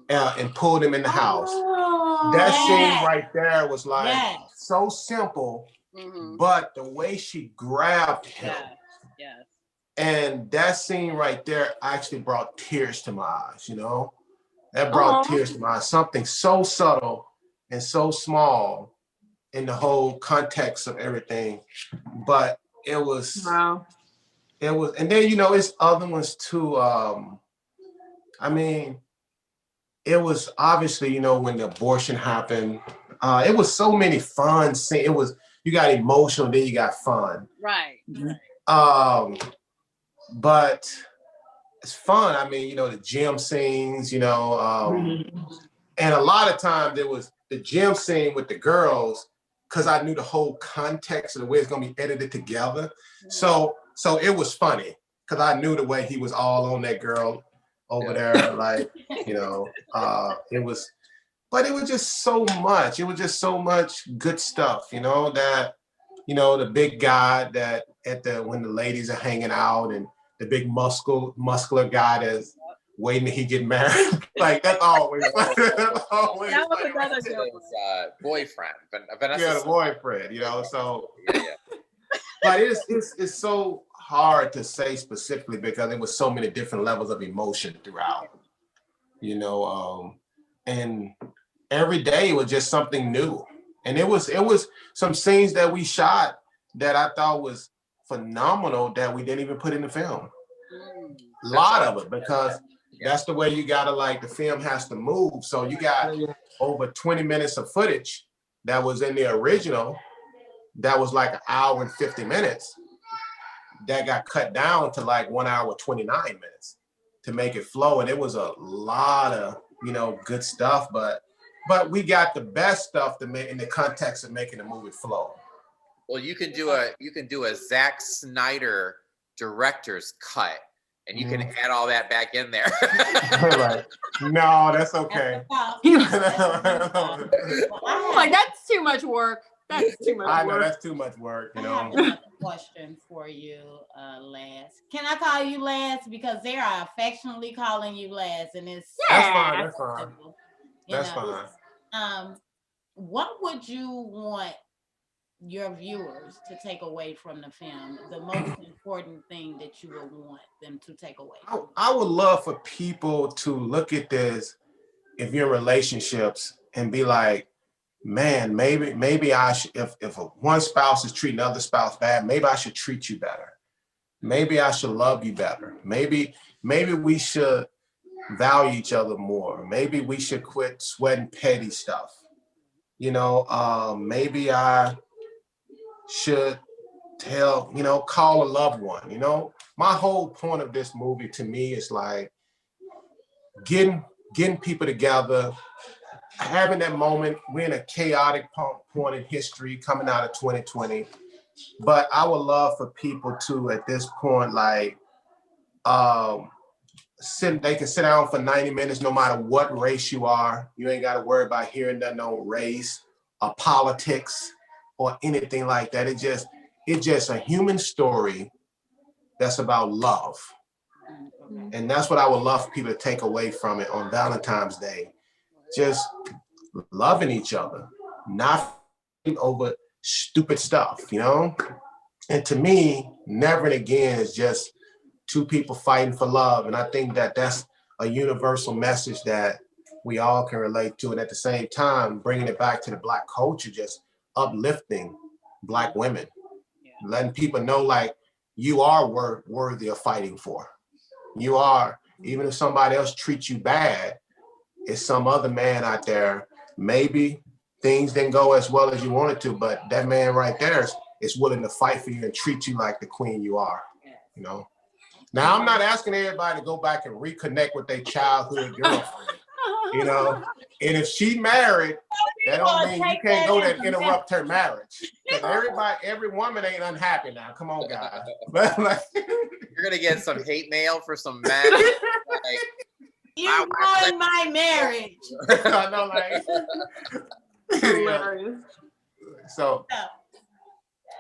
and pulled him in the house. That scene right there was like so simple, but the way she grabbed him. Yes. And that scene right there actually brought tears to my eyes, That brought tears to my eyes. Something so subtle and so small in the whole context of everything. But it was, and then, it's other ones too. It was obviously, when the abortion happened, it was so many fun scenes. You got emotional, then you got fun. Right. But it's fun. The gym scenes, and a lot of times there was the gym scene with the girls because I knew the whole context of the way it's gonna be edited together. So it was funny because I knew the way he was all on that girl over there, like, but it was just so much. It was just so much good stuff, that, the big guy that when the ladies are hanging out and the big muscular guy that's waiting till he get married. Like that's always That was another good one. Boyfriend. Vanessa, the boyfriend, so but it's so hard to say specifically because there was so many different levels of emotion throughout. And every day it was just something new. And it was some scenes that we shot that I thought was phenomenal that we didn't even put in the film. A lot of it, because that's the way you gotta, like, the film has to move. So you got over 20 minutes of footage that was in the original that was like 1 hour and 50 minutes that got cut down to like 1 hour 29 minutes to make it flow. And it was a lot of good stuff, but we got the best stuff to make in the context of making the movie flow. Well, you can do a Zack Snyder director's cut, and you can add all that back in there. Right. No, that's okay. Like, that's too much work. That's too much work. I know that's too much work. I have another question for you, Laz. Can I call you Laz? Because they are affectionately calling you Laz, and it's that's fine. That's fine. What would you want your viewers to take away from the film? The most important thing that you would want them to take away? I would love for people to look at this, if you're in relationships, and be like, man, maybe I should, if one spouse is treating the other spouse bad, maybe I should treat you better. Maybe I should love you better. Maybe we should value each other more. Maybe we should quit sweating petty stuff. Maybe should tell, call a loved one. My whole point of this movie to me is like getting people together, having that moment. We're in a chaotic point in history coming out of 2020. But I would love for people to, at this point, like, they can sit down for 90 minutes, no matter what race you are. You ain't got to worry about hearing nothing on race or politics or anything like that. It's just a human story that's about love. And that's what I would love for people to take away from it on Valentine's Day. Just loving each other, not over stupid stuff, And to me, Never and Again is just two people fighting for love. And I think that that's a universal message that we all can relate to. And at the same time, bringing it back to the Black culture, just uplifting Black women, letting people know, like, you are worthy of fighting for. You are, even if somebody else treats you bad, it's some other man out there. Maybe things didn't go as well as you wanted to, but that man right there is willing to fight for you and treat you like the queen you are, Now, I'm not asking everybody to go back and reconnect with their childhood girlfriend, And if she married, that don't mean you can't go there and interrupt her marriage. Because every woman ain't unhappy now. Come on, guys. You're gonna get some hate mail for some men. You ruined my marriage. I know, So.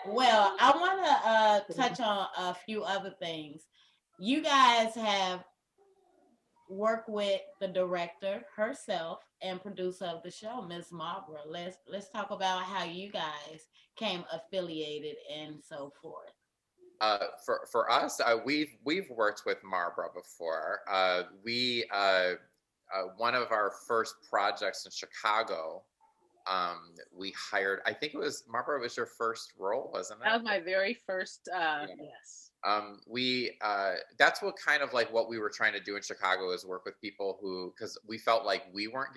Well, I want to touch on a few other things. You guys have worked with the director herself and producer of the show, Miss Marlboro. Let's talk about how you guys came affiliated and so forth. For us, we've worked with Marlboro before. One of our first projects in Chicago, we hired, I think it was, Marlboro was your first role, wasn't it? That was my very first, yes. That's what kind of like what we were trying to do in Chicago, is work with people who, because we felt like we weren't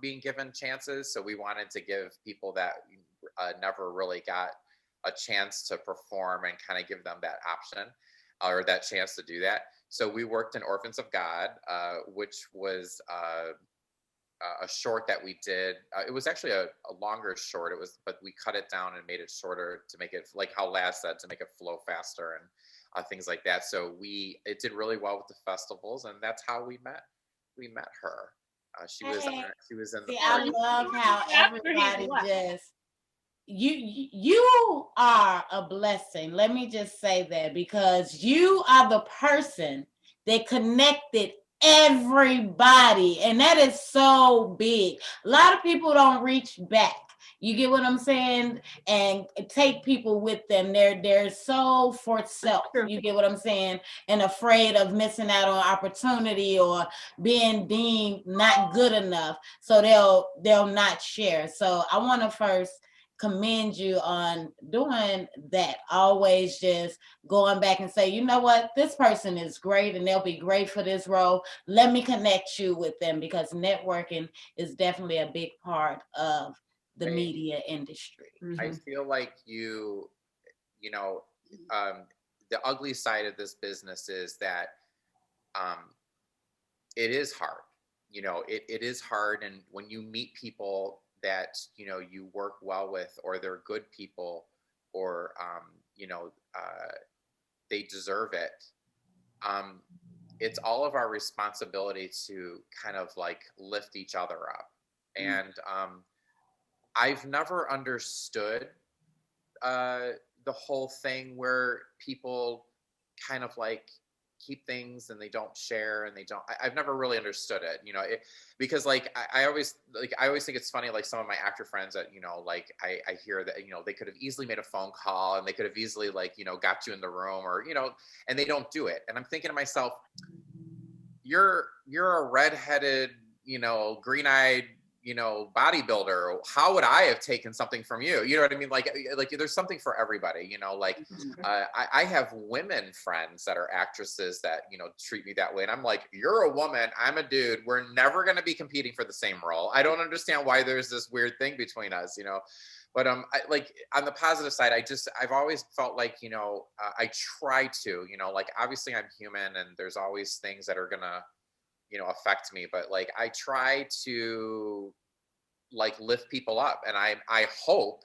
being given chances. So we wanted to give people that never really got a chance to perform and kind of give them that option or that chance to do that. So we worked in Orphans of God, which was a short that we did. It was actually a longer short. But we cut it down and made it shorter to make it, like how Laz said, to make it flow faster and things like that. So it did really well with the festivals, and that's how we met her. She was in the. I love how everybody just. You are a blessing. Let me just say that, because you are the person that connected everybody, and that is so big. A lot of people don't reach back. You get what I'm saying? And take people with them. They're so for self. You get what I'm saying? And afraid of missing out on opportunity or being deemed not good enough. So they'll not share. So I want to first commend you on doing that. Always just going back and say, you know what, this person is great and they'll be great for this role. Let me connect you with them, because networking is definitely a big part of the media industry. I feel like the ugly side of this business is that it is hard. It is hard, and when you meet people that you work well with, or they're good people, or they deserve it, it's all of our responsibility to kind of like lift each other up. And I've never understood the whole thing where people kind of like keep things and they don't share, and I've never really understood it, because like I always think it's funny, like some of my actor friends that like I hear that they could have easily made a phone call, and they could have easily like got you in the room, or and they don't do it. And I'm thinking to myself, you're a redheaded green-eyed bodybuilder. How would I have taken something from you? You know what I mean? Like there's something for everybody, I have women friends that are actresses that, treat me that way. And I'm like, you're a woman, I'm a dude. We're never going to be competing for the same role. I don't understand why there's this weird thing between us, But like on the positive side, I've always felt like, you know, I try to, you know, like obviously I'm human and there's always things that are gonna, you know, affect me, but like I try to like lift people up, and I hope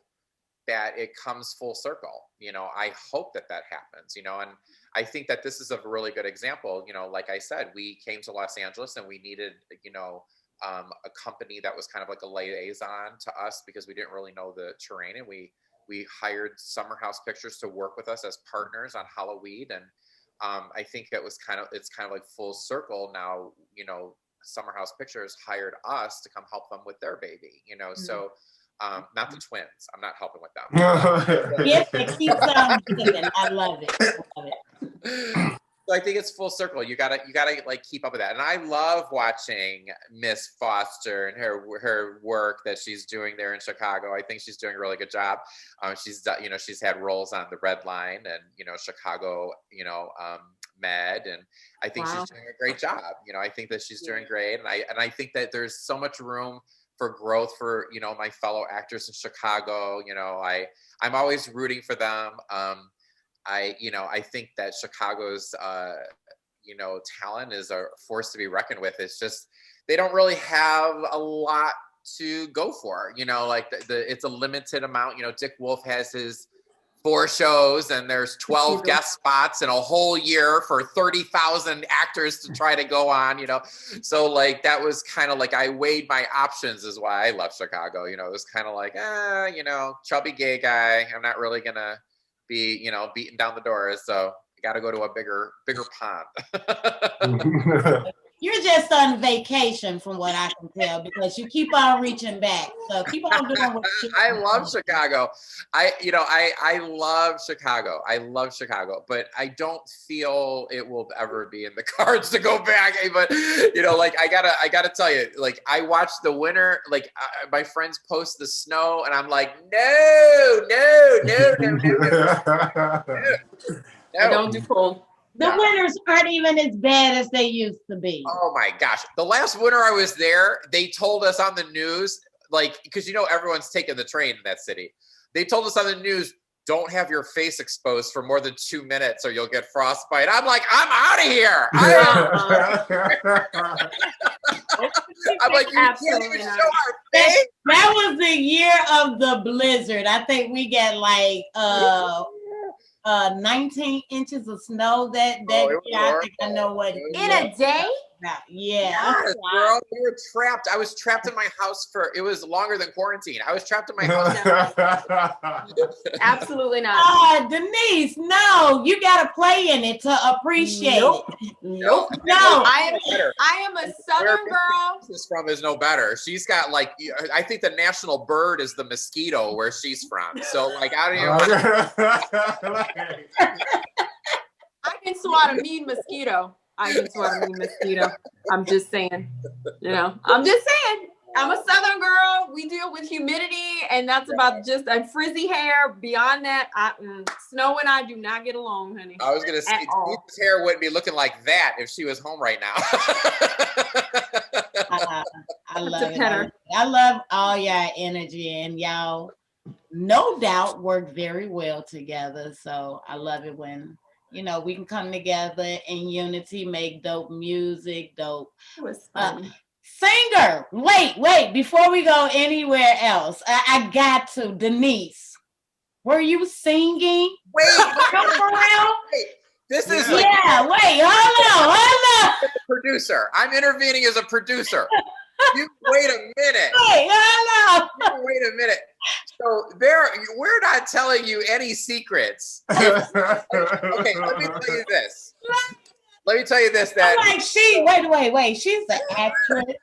that it comes full circle. You know, I hope that happens, you know, and I think that this is a really good example. You know, like I said, we came to Los Angeles and we needed, you know, a company that was kind of like a liaison to us because we didn't really know the terrain, and we hired Summer House Pictures to work with us as partners on Halloween. And I think it's kind of like full circle now. You know, Summer House Pictures hired us to come help them with their baby, you know. So not the twins, I'm not helping with them. Yes, it keeps on giving. I love it. I love it. So I think it's full circle. You gotta like keep up with that. And I love watching Miss Foster and her work that she's doing there in Chicago. I think she's doing a really good job. She's you know, she's had roles on The Red Line and, you know, Chicago, you know, Med, and I think she's doing a great job. You know, I think that she's doing great, and I think that there's so much room for growth for, you know, my fellow actors in Chicago. You know, I'm always rooting for them. You know, I think that Chicago's, you know, talent is a force to be reckoned with. It's just, they don't really have a lot to go for, you know, like it's a limited amount. You know, Dick Wolf has his 4 shows and there's 12 guest spots in a whole year for 30,000 actors to try to go on, you know? So like, that was kind of like, I weighed my options is why I left Chicago. You know, it was kind of like, you know, chubby gay guy. I'm not really gonna be, you know, beating down the doors. So I got to go to a bigger pond. You're just on vacation from what I can tell, because you keep on reaching back. So keep on doing what you I love Chicago. I love Chicago. I love Chicago, but I don't feel it will ever be in the cards to go back. But, you know, like I gotta tell you, like I watched the winter, like my friends post the snow and I'm like, no. I don't do cold. The winters aren't even as bad as they used to be. Oh my gosh. The last winter I was there, they told us on the news, like, because you know everyone's taking the train in that city. They told us on the news, don't have your face exposed for more than 2 minutes or you'll get frostbite. I'm like, I'm out of here. I'm like, you can't even show our face. That was the year of the blizzard. I think we got like 19 inches of snow that year. I think I know what. In a day? Yeah. Yes, girl, we were trapped. I was trapped in my house it was longer than quarantine. I was trapped in my house. Absolutely not. Denise, no, you got to play in it to appreciate it. Nope. No, I am a Southern girl. This from is no better. She's got like, I think the national bird is the mosquito where she's from. So like, I don't even. I can swat a mean mosquito. I'm just saying, you know, I'm a Southern girl. We deal with humidity and that's about just a frizzy hair. Beyond that, Snow and I do not get along, honey. I was going to say, Denise's hair wouldn't be looking like that if she was home right now. I love it. I love all y'all energy, and y'all no doubt work very well together. So I love it when, you know, we can come together in unity, make dope music, dope. It was fun. Singer, wait, before we go anywhere else, I got to. Denise, were you singing? Wait, for real? This is wait, hold on. Producer, I'm intervening as a producer. You wait a minute. Wait a minute. So we're not telling you any secrets. Okay, let me tell you this. That wait. She's an actress.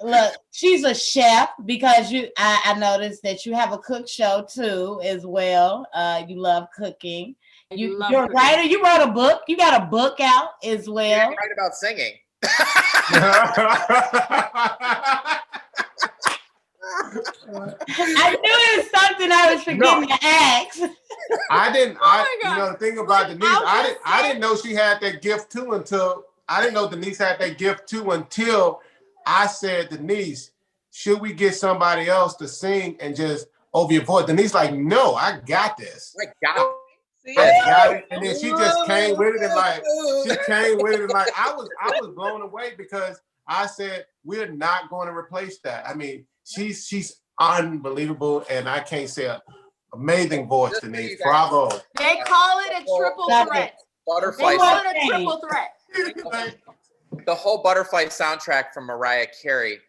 Look, she's a chef because I noticed that you have a cook show too as well. You love cooking. You're a writer. You wrote a book. You got a book out as well. You're right about singing. I knew it was something I was forgetting to ask. I didn't. You know, the thing about Denise, I didn't know she had that gift too until I said, Denise, should we get somebody else to sing and just over your voice. Denise like, no, I got this. I got it. See? I got it. And then she just came with it and like, I was blown away because I said, we're not going to replace that. I mean, she's unbelievable. And I can't say it. Amazing voice, Denise. Bravo. They call it a triple threat. Butterfly. They call it a triple threat. The whole Butterfly soundtrack from Mariah Carey.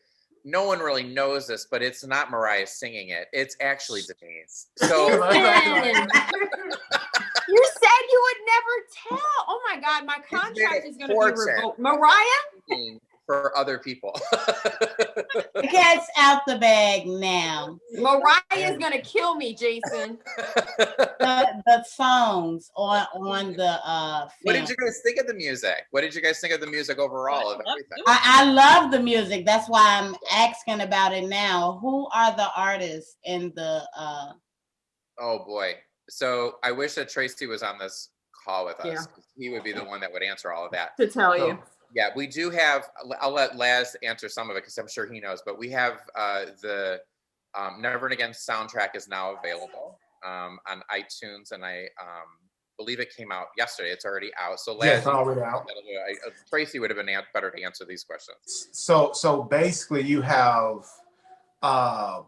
No one really knows this, but it's not Mariah singing it. It's actually Denise. So You said you would never tell. Oh my God, my contract is going to be revoked. Mariah? For other people. The cat's out the bag now. Mariah is going to kill me, Jayson. The songs on the What film. did you guys think of the music? What did you guys think of the music overall of everything? I love the music. That's why I'm asking about it now. Who are the artists in the Oh boy. So I wish that Tracy was on this call with us. Yeah. He would be the one that would answer all of that. To tell you. Yeah, we do have, I'll let Laz answer some of it because I'm sure he knows, but we have the Never and Again soundtrack is now available on iTunes, and I believe it came out yesterday. It's already out. So Laz, it's already out. Tracy would have been better to answer these questions. So basically you have a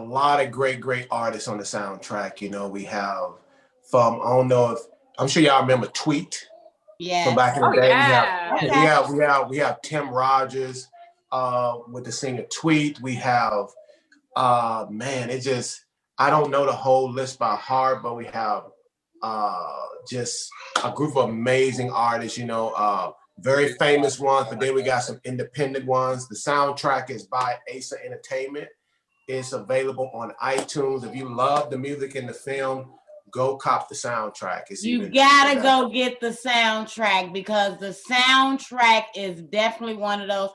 lot of great artists on the soundtrack. You know, we have from, I don't know if, I'm sure y'all remember Tweet. yeah. From back in the day, yeah. we have Tim Rogers with the singer Tweet. We have man, it just, I don't know the whole list by heart, but we have just a group of amazing artists, you know, very famous ones, but then we got some independent ones. The soundtrack is by Asa Entertainment. It's available on iTunes. If you love the music in the film, go cop the soundtrack. You gotta go get the soundtrack because the soundtrack is definitely one of those.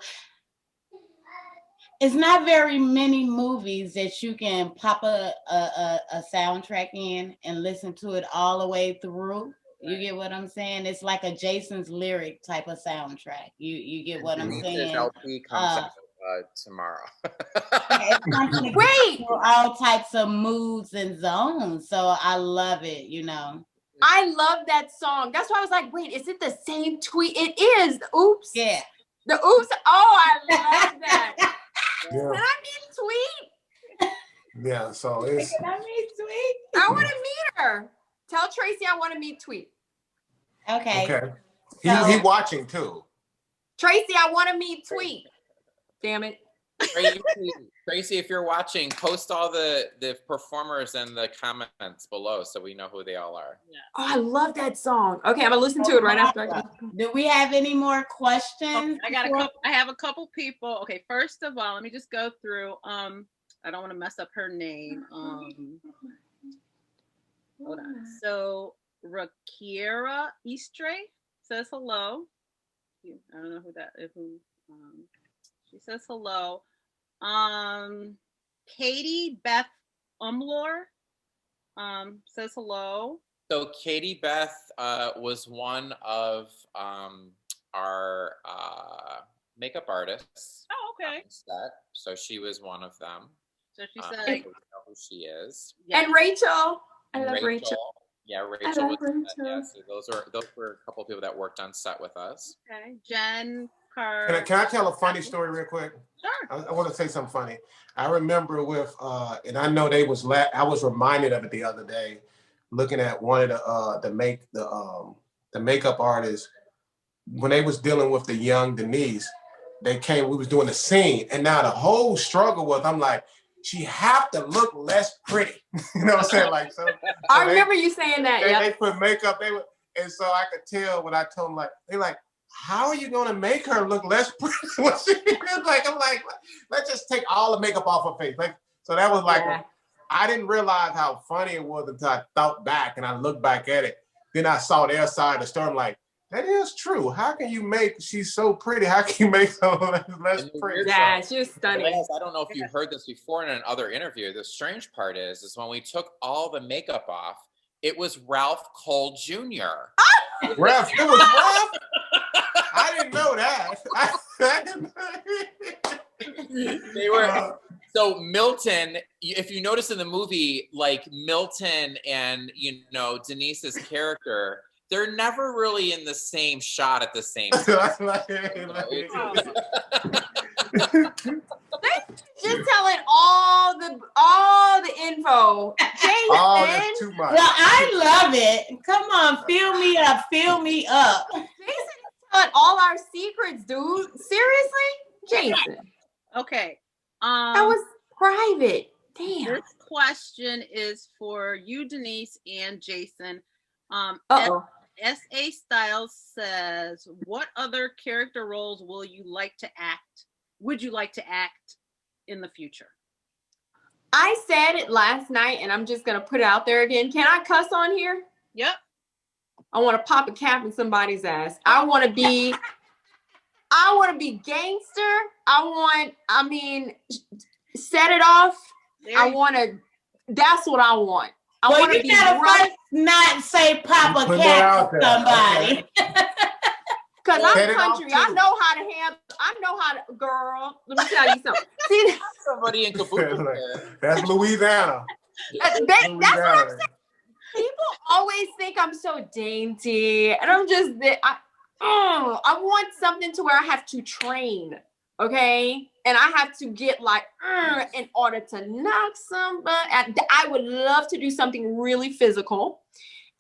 It's not very many movies that you can pop a soundtrack in and listen to it all the way through. You get what I'm saying? It's like a Jayson's lyric type of soundtrack. You get what I'm saying? LP comes out tomorrow. Wait, all types of moods and zones. So I love it, you know. I love that song. That's why I was like, wait, is it the same Tweet? It is. Oops. Yeah. The oops. Oh, I love that. Yeah. Can I meet Tweet? Yeah, so it's. Can I meet Tweet? I want to meet her. Tell Tracy I want to meet Tweet. Okay. He watching too. Tracy, I want to meet Tweet. Damn it. Tracy, if you're watching, post all the performers in the comments below so we know who they all are. Yeah. Oh, I love that song. Okay, I'm gonna listen to it right after. Do we have any more questions? I have a couple people. Okay, first of all, let me just go through. I don't want to mess up her name. Hold on. So Rakira Eastre says hello. I don't know who that is. She says hello. Katie Beth Umlor says hello. So Katie Beth was one of our makeup artists. Oh, okay. So she was one of them. So she said, we know who she is. Yeah. And Rachel. I love Rachel. Yeah, Rachel was Rachel. yeah, so those were a couple of people that worked on set with us. Okay. Jen Carr. Can I tell a funny story real quick? Sure. I want to say something funny. I remember with, and I know I was reminded of it the other day, looking at one of the makeup artists when they was dealing with the young Denise. We was doing a scene, and now the whole struggle was, I'm like, she have to look less pretty. You know what I'm saying? Like, so I remember you saying that. They put makeup. And so I could tell when I told them, they're like, how are you going to make her look less pretty? I'm like, let's just take all the makeup off her face. So that was I didn't realize how funny it was until I thought back and I looked back at it. Then I saw their side of the story. I'm like, that is true. How can you she's so pretty. How can you make her less pretty? Yeah, she was stunning. I don't know if you've heard this before in another interview. The strange part is when we took all the makeup off, it was Ralph Cole Jr. Ralph, it was Ralph? I didn't know that. They were So Milton, if you notice in the movie, like Milton and Denise's character, they're never really in the same shot at the same time. Just telling all the info. Jayson. Oh, that's too much. Well, I love it. Come on, fill me up. Fill me up. Jayson is telling all our secrets, dude. Seriously? Jayson. Okay. That was private. Damn. This question is for you, Denise and Jayson. Uh-oh. S.A. Styles says, what other character roles would you like to act in the future? I said it last night, and I'm just going to put it out there again. Can I cuss on here? Yep. I want to pop a cap in somebody's ass. I want to be gangster. Set it off. That's what I want. I want to be first not say pop a cap to somebody. Because I'm country. I know how to, girl. Let me tell you something. See, somebody in Kabuki. That's Louisiana. That's what I'm saying. People always think I'm so dainty, and I'm just, I want something to where I have to train, okay? And I have to get in order to knock somebody. I would love to do something really physical.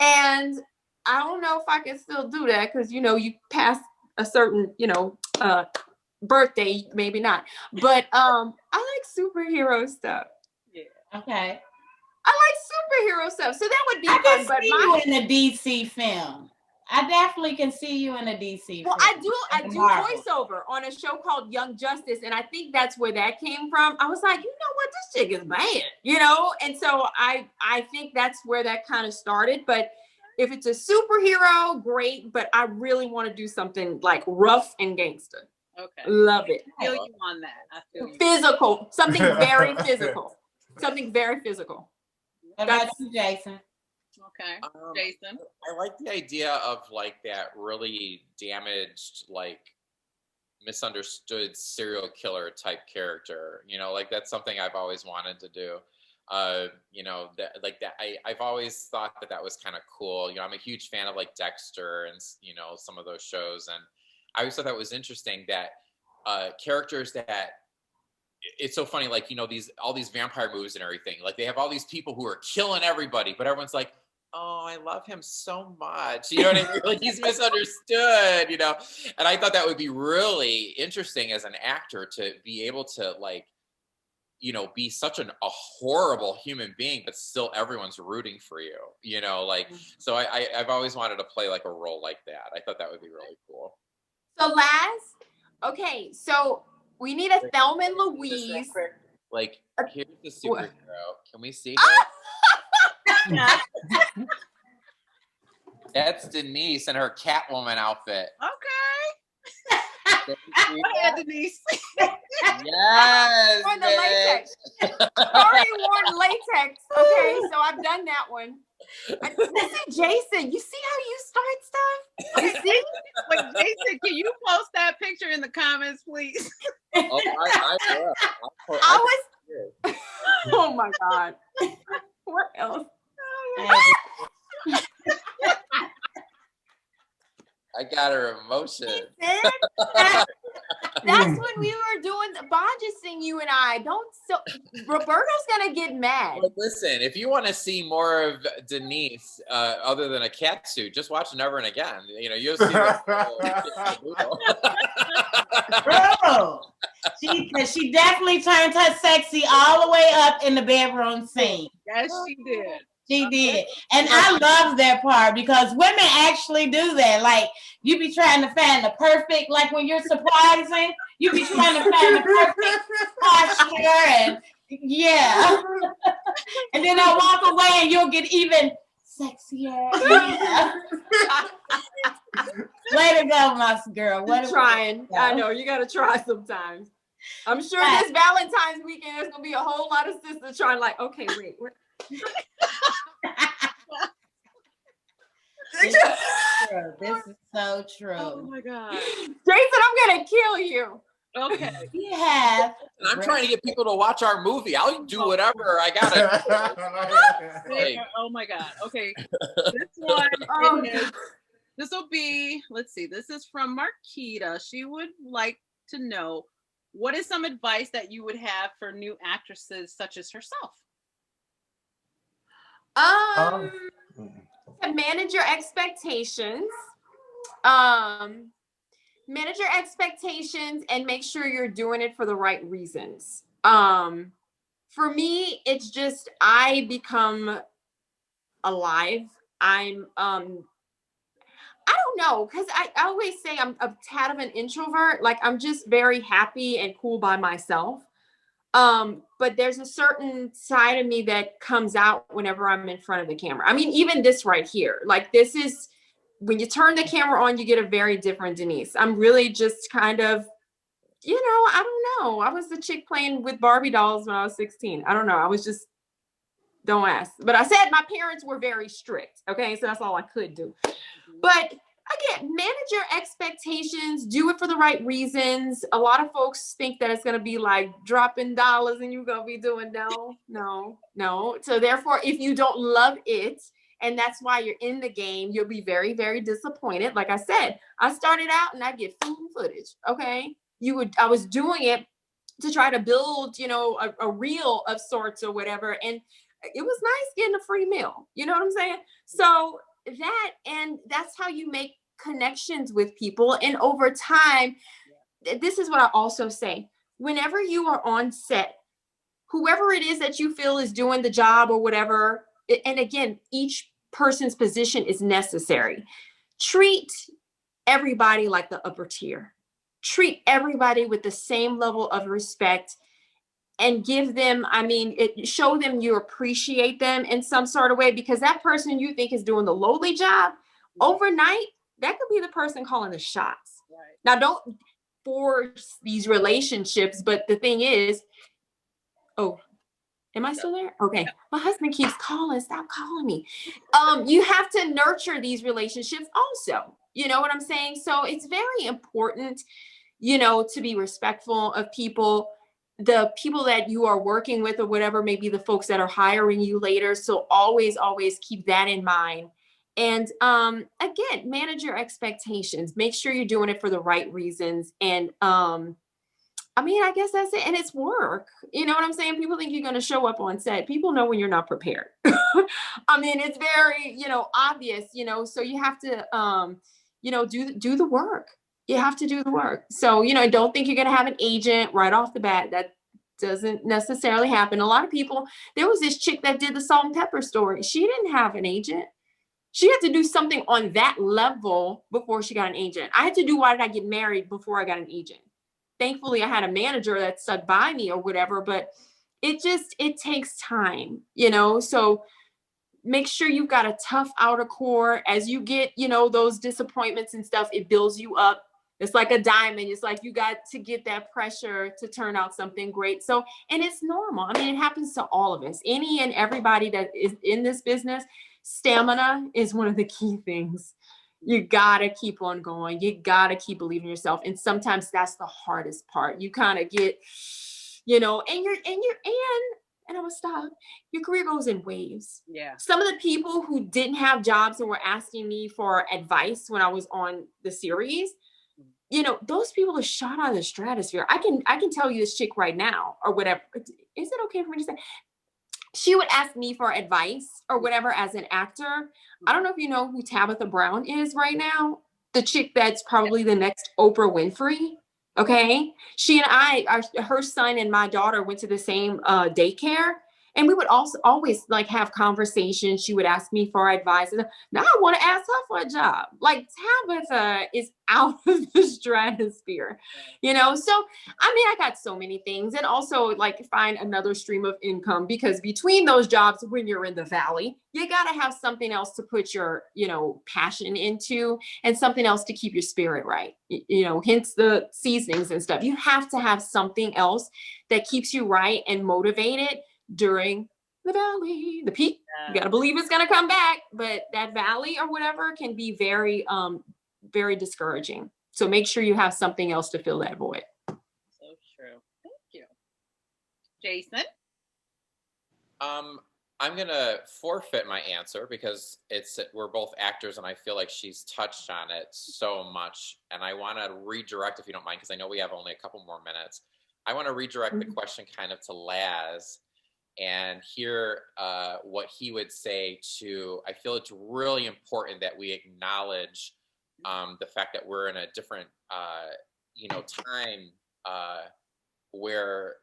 And I don't know if I can still do that because, you pass a certain, birthday, maybe not. But I like superhero stuff. Yeah. Okay. I like superhero stuff. So that would be I fun. can But see you in a DC film. I definitely can see you in a DC Well, film. I do voiceover on a show called Young Justice, and I think that's where that came from. I was like, you know what, this chick is bad, and so I think that's where that kind of started. But if it's a superhero, great. But I really want to do something like rough and gangster. Okay. Love it. I feel you on that. I feel you. Physical, something very physical, something very physical. What about you, Jayson? Okay, Jayson. I like the idea of that really damaged, misunderstood serial killer type character. That's something I've always wanted to do. I've always thought that was kind of cool. I'm a huge fan of Dexter and some of those shows, and I always thought that was interesting that characters that. It's so funny, all these vampire movies and everything. They have all these people who are killing everybody, but everyone's like, "Oh, I love him so much." You know what I mean? He's misunderstood. And I thought that would be really interesting as an actor to be able to be such a horrible human being, but still everyone's rooting for you. So I've always wanted to play a role like that. I thought that would be really cool. So okay, so. We need a Thelma and Louise. Here's the superhero. Can we see her? That's Denise in her Catwoman outfit. Okay. Go ahead, Denise. Yes. On the latex. Already worn latex. Okay, so I've done that one. Listen, Jayson, you see how you start stuff? You see? Wait, Jayson, can you post that picture in the comments, please? Oh, I was. Oh my God. What else? I got her emotion. That's when we were doing the Bonges thing, you and I. Roberto's gonna get mad. But listen, if you want to see more of Denise, other than a cat suit, just watch Never and Again. You'll see. Bro, she definitely turned her sexy all the way up in the bedroom scene. Yes, she did. She did. And I love that part because women actually do that. You be trying to find the perfect, when you're surprising, you be trying to find the perfect posture and yeah. And then I walk away and you'll get even sexier. Yeah. Way to go, my girl. What trying. I know, you gotta try sometimes. I'm sure this Valentine's weekend there's gonna be a whole lot of sisters trying okay, wait. This is so true. Oh my God. Jayson, I'm gonna kill you. Okay. We have. I'm trying to get people to watch our movie. I'll do whatever I gotta. Hey. Oh my God. Okay. This one is, this will be, let's see, this is from Marquita. She would like to know, what is some advice that you would have for new actresses such as herself? To manage your expectations. Manage your expectations and make sure you're doing it for the right reasons. For me, it's just, I become alive. I don't know, because I always say I'm a tad of an introvert. Like, I'm just very happy and cool by myself. But there's a certain side of me that comes out whenever I'm in front of the camera. I mean, even this right here, like, this is, when you turn the camera on, you get a very different Denise. I'm really just kind of, I don't know. I was the chick playing with Barbie dolls when I was 16. I don't know. I was just, don't ask. But I said my parents were very strict. Okay. So that's all I could do. But again, manage your expectations, do it for the right reasons. A lot of folks think that it's going to be like dropping dollars and you're going to be doing no. So therefore, if you don't love it, and that's why you're in the game, you'll be very, very disappointed. Like I said, I started out and I'd get food footage. Okay. I was doing it to try to build, a reel of sorts or whatever. And it was nice getting a free meal. You know what I'm saying? So that's how you make connections with people. And over time, this is what I also say, whenever you are on set, whoever it is that you feel is doing the job or whatever, and again, each person's position is necessary. Treat everybody like the upper tier. Treat everybody with the same level of respect and give them, show them you appreciate them in some sort of way, because that person you think is doing the lowly job, overnight, that could be the person calling the shots. Right. Now, don't force these relationships, but the thing is, am I still there? Okay. My husband keeps calling. Stop calling me. You have to nurture these relationships also. You know what I'm saying? So it's very important, to be respectful of people, the people that you are working with or whatever, maybe the folks that are hiring you later. So always, always keep that in mind. And again, manage your expectations. Make sure you're doing it for the right reasons. And I guess that's it. And it's work. You know what I'm saying? People think you're going to show up on set. People know when you're not prepared. It's very, obvious, so you have to, do the work. You have to do the work. So, don't think you're going to have an agent right off the bat. That doesn't necessarily happen. A lot of people, there was this chick that did the Salt and Pepper story. She didn't have an agent. She had to do something on that level before she got an agent. I had to do Why Did I Get Married before I got an agent. Thankfully, I had a manager that stuck by me or whatever, but it takes time, so make sure you've got a tough outer core. As you get, those disappointments and stuff, it builds you up. It's like a diamond. It's like you got to get that pressure to turn out something great. So, and it's normal. It happens to all of us. Any and everybody that is in this business, stamina is one of the key things. You gotta keep on going. You gotta keep believing in yourself. And sometimes that's the hardest part. You kind of get, and I'm gonna stop. Your career goes in waves. Yeah. Some of the people who didn't have jobs and were asking me for advice when I was on the series, those people are shot out of the stratosphere. I can tell you this chick right now or whatever. Is it okay for me to say? She would ask me for advice or whatever as an actor. I don't know if you know who Tabitha Brown is right now. The chick that's probably the next Oprah Winfrey. Okay. She and her son and my daughter went to the same daycare. And we would also always have conversations. She would ask me for advice. And now I want to ask her for a job. Like, Tabitha is out of the stratosphere, So, I got so many things. And also find another stream of income, because between those jobs, when you're in the valley, you got to have something else to put your, passion into, and something else to keep your spirit right. Hence the seasonings and stuff. You have to have something else that keeps you right and motivated during the valley, the peak. You got to believe it's going to come back, but that valley or whatever can be very, very discouraging. So make sure you have something else to fill that void. Jayson. I'm gonna forfeit my answer because we're both actors, and I feel like she's touched on it so much, and I want to redirect, if you don't mind, because I know we have only a couple more minutes. I want to redirect the question kind of to Laz and hear what he would say to. I feel it's really important that we acknowledge the fact that we're in a different, time where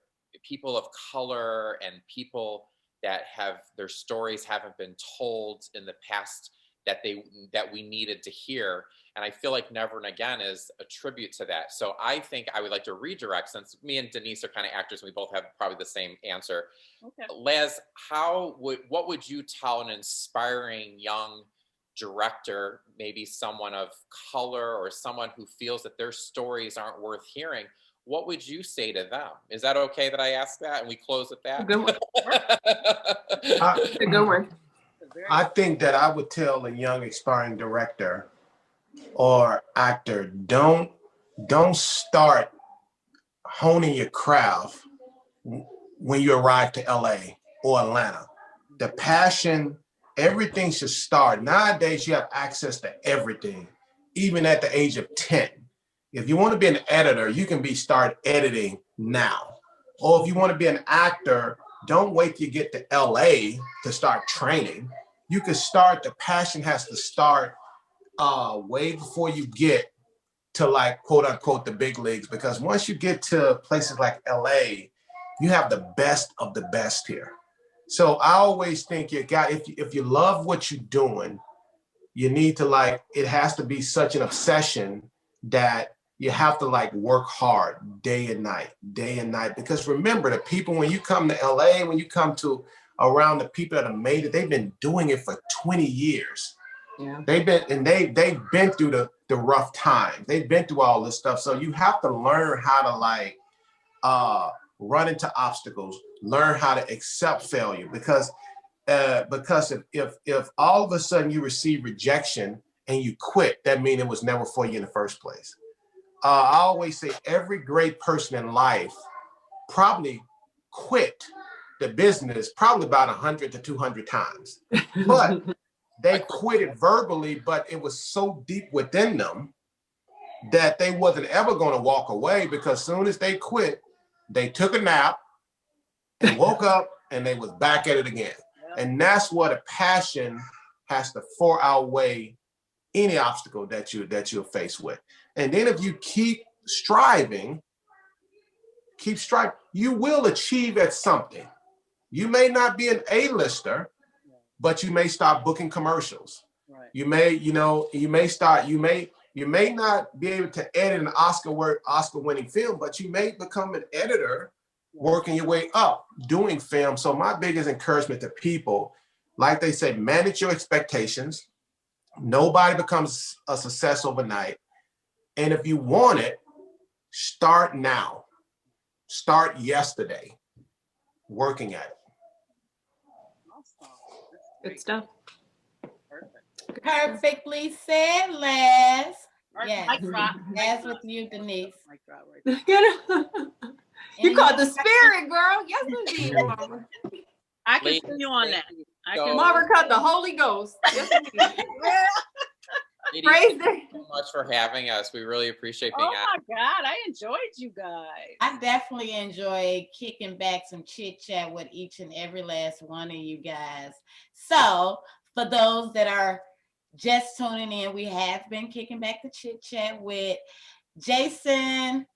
people of color and people that have their stories haven't been told in the past that we needed to hear. And I feel like Never and Again is a tribute to that. So I think I would like to redirect, since me and Denise are kind of actors and we both have probably the same answer. Okay. Laz, what would you tell an inspiring young director, maybe someone of color or someone who feels that their stories aren't worth hearing? What would you say to them? Is that okay that I ask that and we close with that? Good one. A good one. I think that I would tell a young aspiring director or actor, don't start honing your craft when you arrive to LA or Atlanta. The passion, everything should start. Nowadays, you have access to everything, even at the age of 10. If you want to be an editor, you can start editing now. Or if you want to be an actor, don't wait till you get to LA to start training. You can start, the passion has to start way before you get to, like, quote unquote, the big leagues. Because once you get to places like LA, you have the best of the best here. So I always think if you love what you're doing, you need to, it has to be such an obsession that you have to work hard day and night. Because remember, the people, when you come to LA, when you come to around the people that have made it, they've been doing it for 20 years. Yeah. They've been through the rough times. They've been through all this stuff. So you have to learn how to run into obstacles, learn how to accept failure. Because if all of a sudden you receive rejection and you quit, that means it was never for you in the first place. I always say every great person in life probably quit the business probably about 100 to 200 times. But they quit it verbally, but it was so deep within them that they wasn't ever going to walk away, because as soon as they quit, they took a nap and woke up and they was back at it again. And that's what a passion has to outweigh any obstacle that you're faced with. And then if you keep striving, you will achieve at something. You may not be an A-lister, but you may start booking commercials. Right. You may not be able to edit an Oscar-winning film, but you may become an editor, working your way up, doing film. So my biggest encouragement to people, like they say, manage your expectations. Nobody becomes a success overnight. And if you want it, start now. Start yesterday, working at it. Awesome. Good stuff. Perfect. Perfectly said, Les. Yes. Mic drop. As with you, Denise. Mic drop right there. You caught the spirit, girl. Yes, indeed, Mama. I can see you on that. Mama caught the Holy Ghost. Yes, indeed. Ladies, Praise thank you so much for having us. We really appreciate being Oh my God, I enjoyed you guys. I definitely enjoy kicking back some chit chat with each and every last one of you guys. So for those that are just tuning in, we have been kicking back the chit chat with Jayson.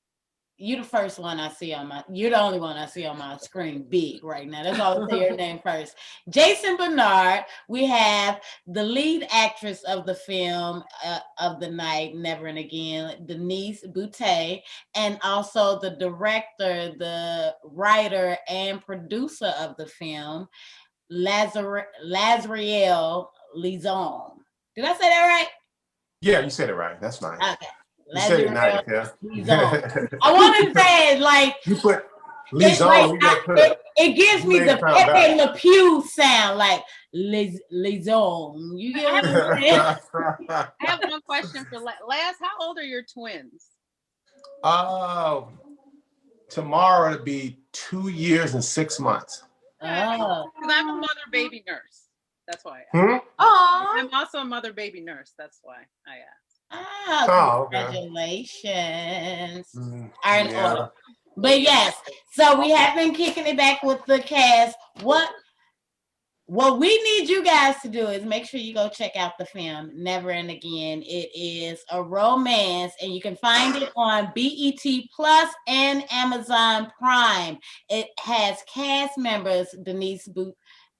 You the first one I see you're the only one I see on my screen big right now. That's all. Say your name first. Jayson Bernard. We have the lead actress of the film of the night, Never and Again, Denise Boutte, and also the director, the writer, and producer of the film, LazRael Lison. Did I say that right? Yeah, you said it right. That's fine. Okay. You said it nice, yeah. I want to say you put Lison. It gives me the Pepe Le Pew sound, like Lison. You get what I'm saying? I have one question for Laz. How old are your twins? Tomorrow it'll be 2 years and 6 months. Oh. Because I'm a mother-baby nurse. That's why. Oh, I'm also a mother-baby nurse. That's why I asked. Ah, Oh, okay. congratulations. Mm, Are in yeah. order. But yes, so we have been kicking it back with the cast. What we need you guys to do is make sure you go check out the film Never and Again. It is a romance, and you can find it on BET Plus and Amazon Prime. It has cast members Denise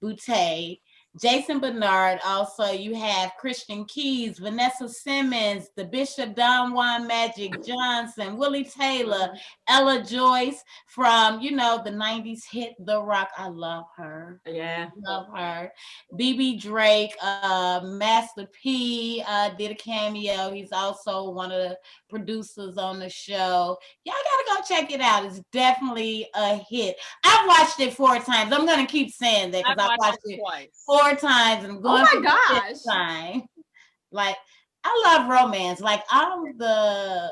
Boutte, Jayson Bernard. Also, you have Christian Keys, Vanessa Simmons, the Bishop Don Juan Magic Johnson, Willie Taylor, Ella Joyce from, the 90s hit The Rock. I love her. yeah. Love her. BB Drake, Master P did a cameo. He's also one of the producers on the show. Y'all gotta go check it out. It's definitely a hit. I've watched it 4 times. I'm gonna keep saying that because I've watched it twice. 4 times and I'm going Oh my for the gosh. 5th time. Like, I love romance. Like, I'm the,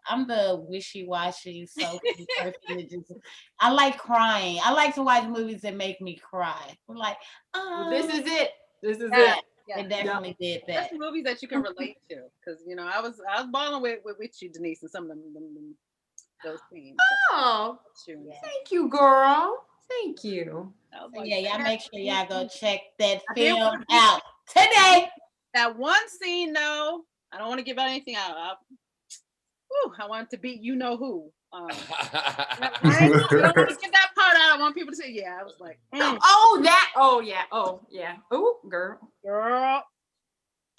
I'm the wishy-washy selfish person that just, I like crying. I like to watch movies that make me cry. I'm like, Well, this is it. This is yeah, it. Yeah. they definitely did that. That's movies that you can relate to, because I was balling with you, Denise, and some of them those scenes. Oh, Yeah. thank you, girl. Thank you. I was So like, yeah, y'all make sure y'all go check that I did film want to- out today. That one scene, though, I don't want to give out anything out. I want to be you know who. I don't want to get that part out. I want people to say, yeah. I was like, Oh, that. Oh, yeah. Oh, yeah. Oh, girl.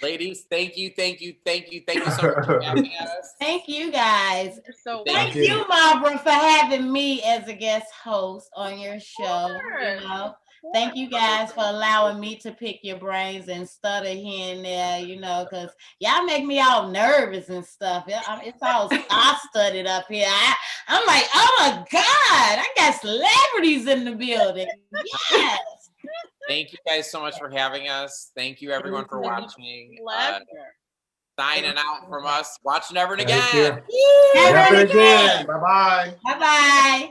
Ladies, thank you so much for having us. Thank you guys. You're so Thank you. you, Barbara, for having me as a guest host on your show. Sure. Thank you guys for allowing me to pick your brains and stutter here and there, because y'all make me all nervous and stuff. It's all star-studded up here. I'm like, oh my God, I got celebrities in the building. Yes. Thank you guys so much for having us. Thank you everyone for watching. Pleasure. Signing out from us. Watch Never and Thank Again. you. Never Never again. again. Bye-bye. Bye-bye.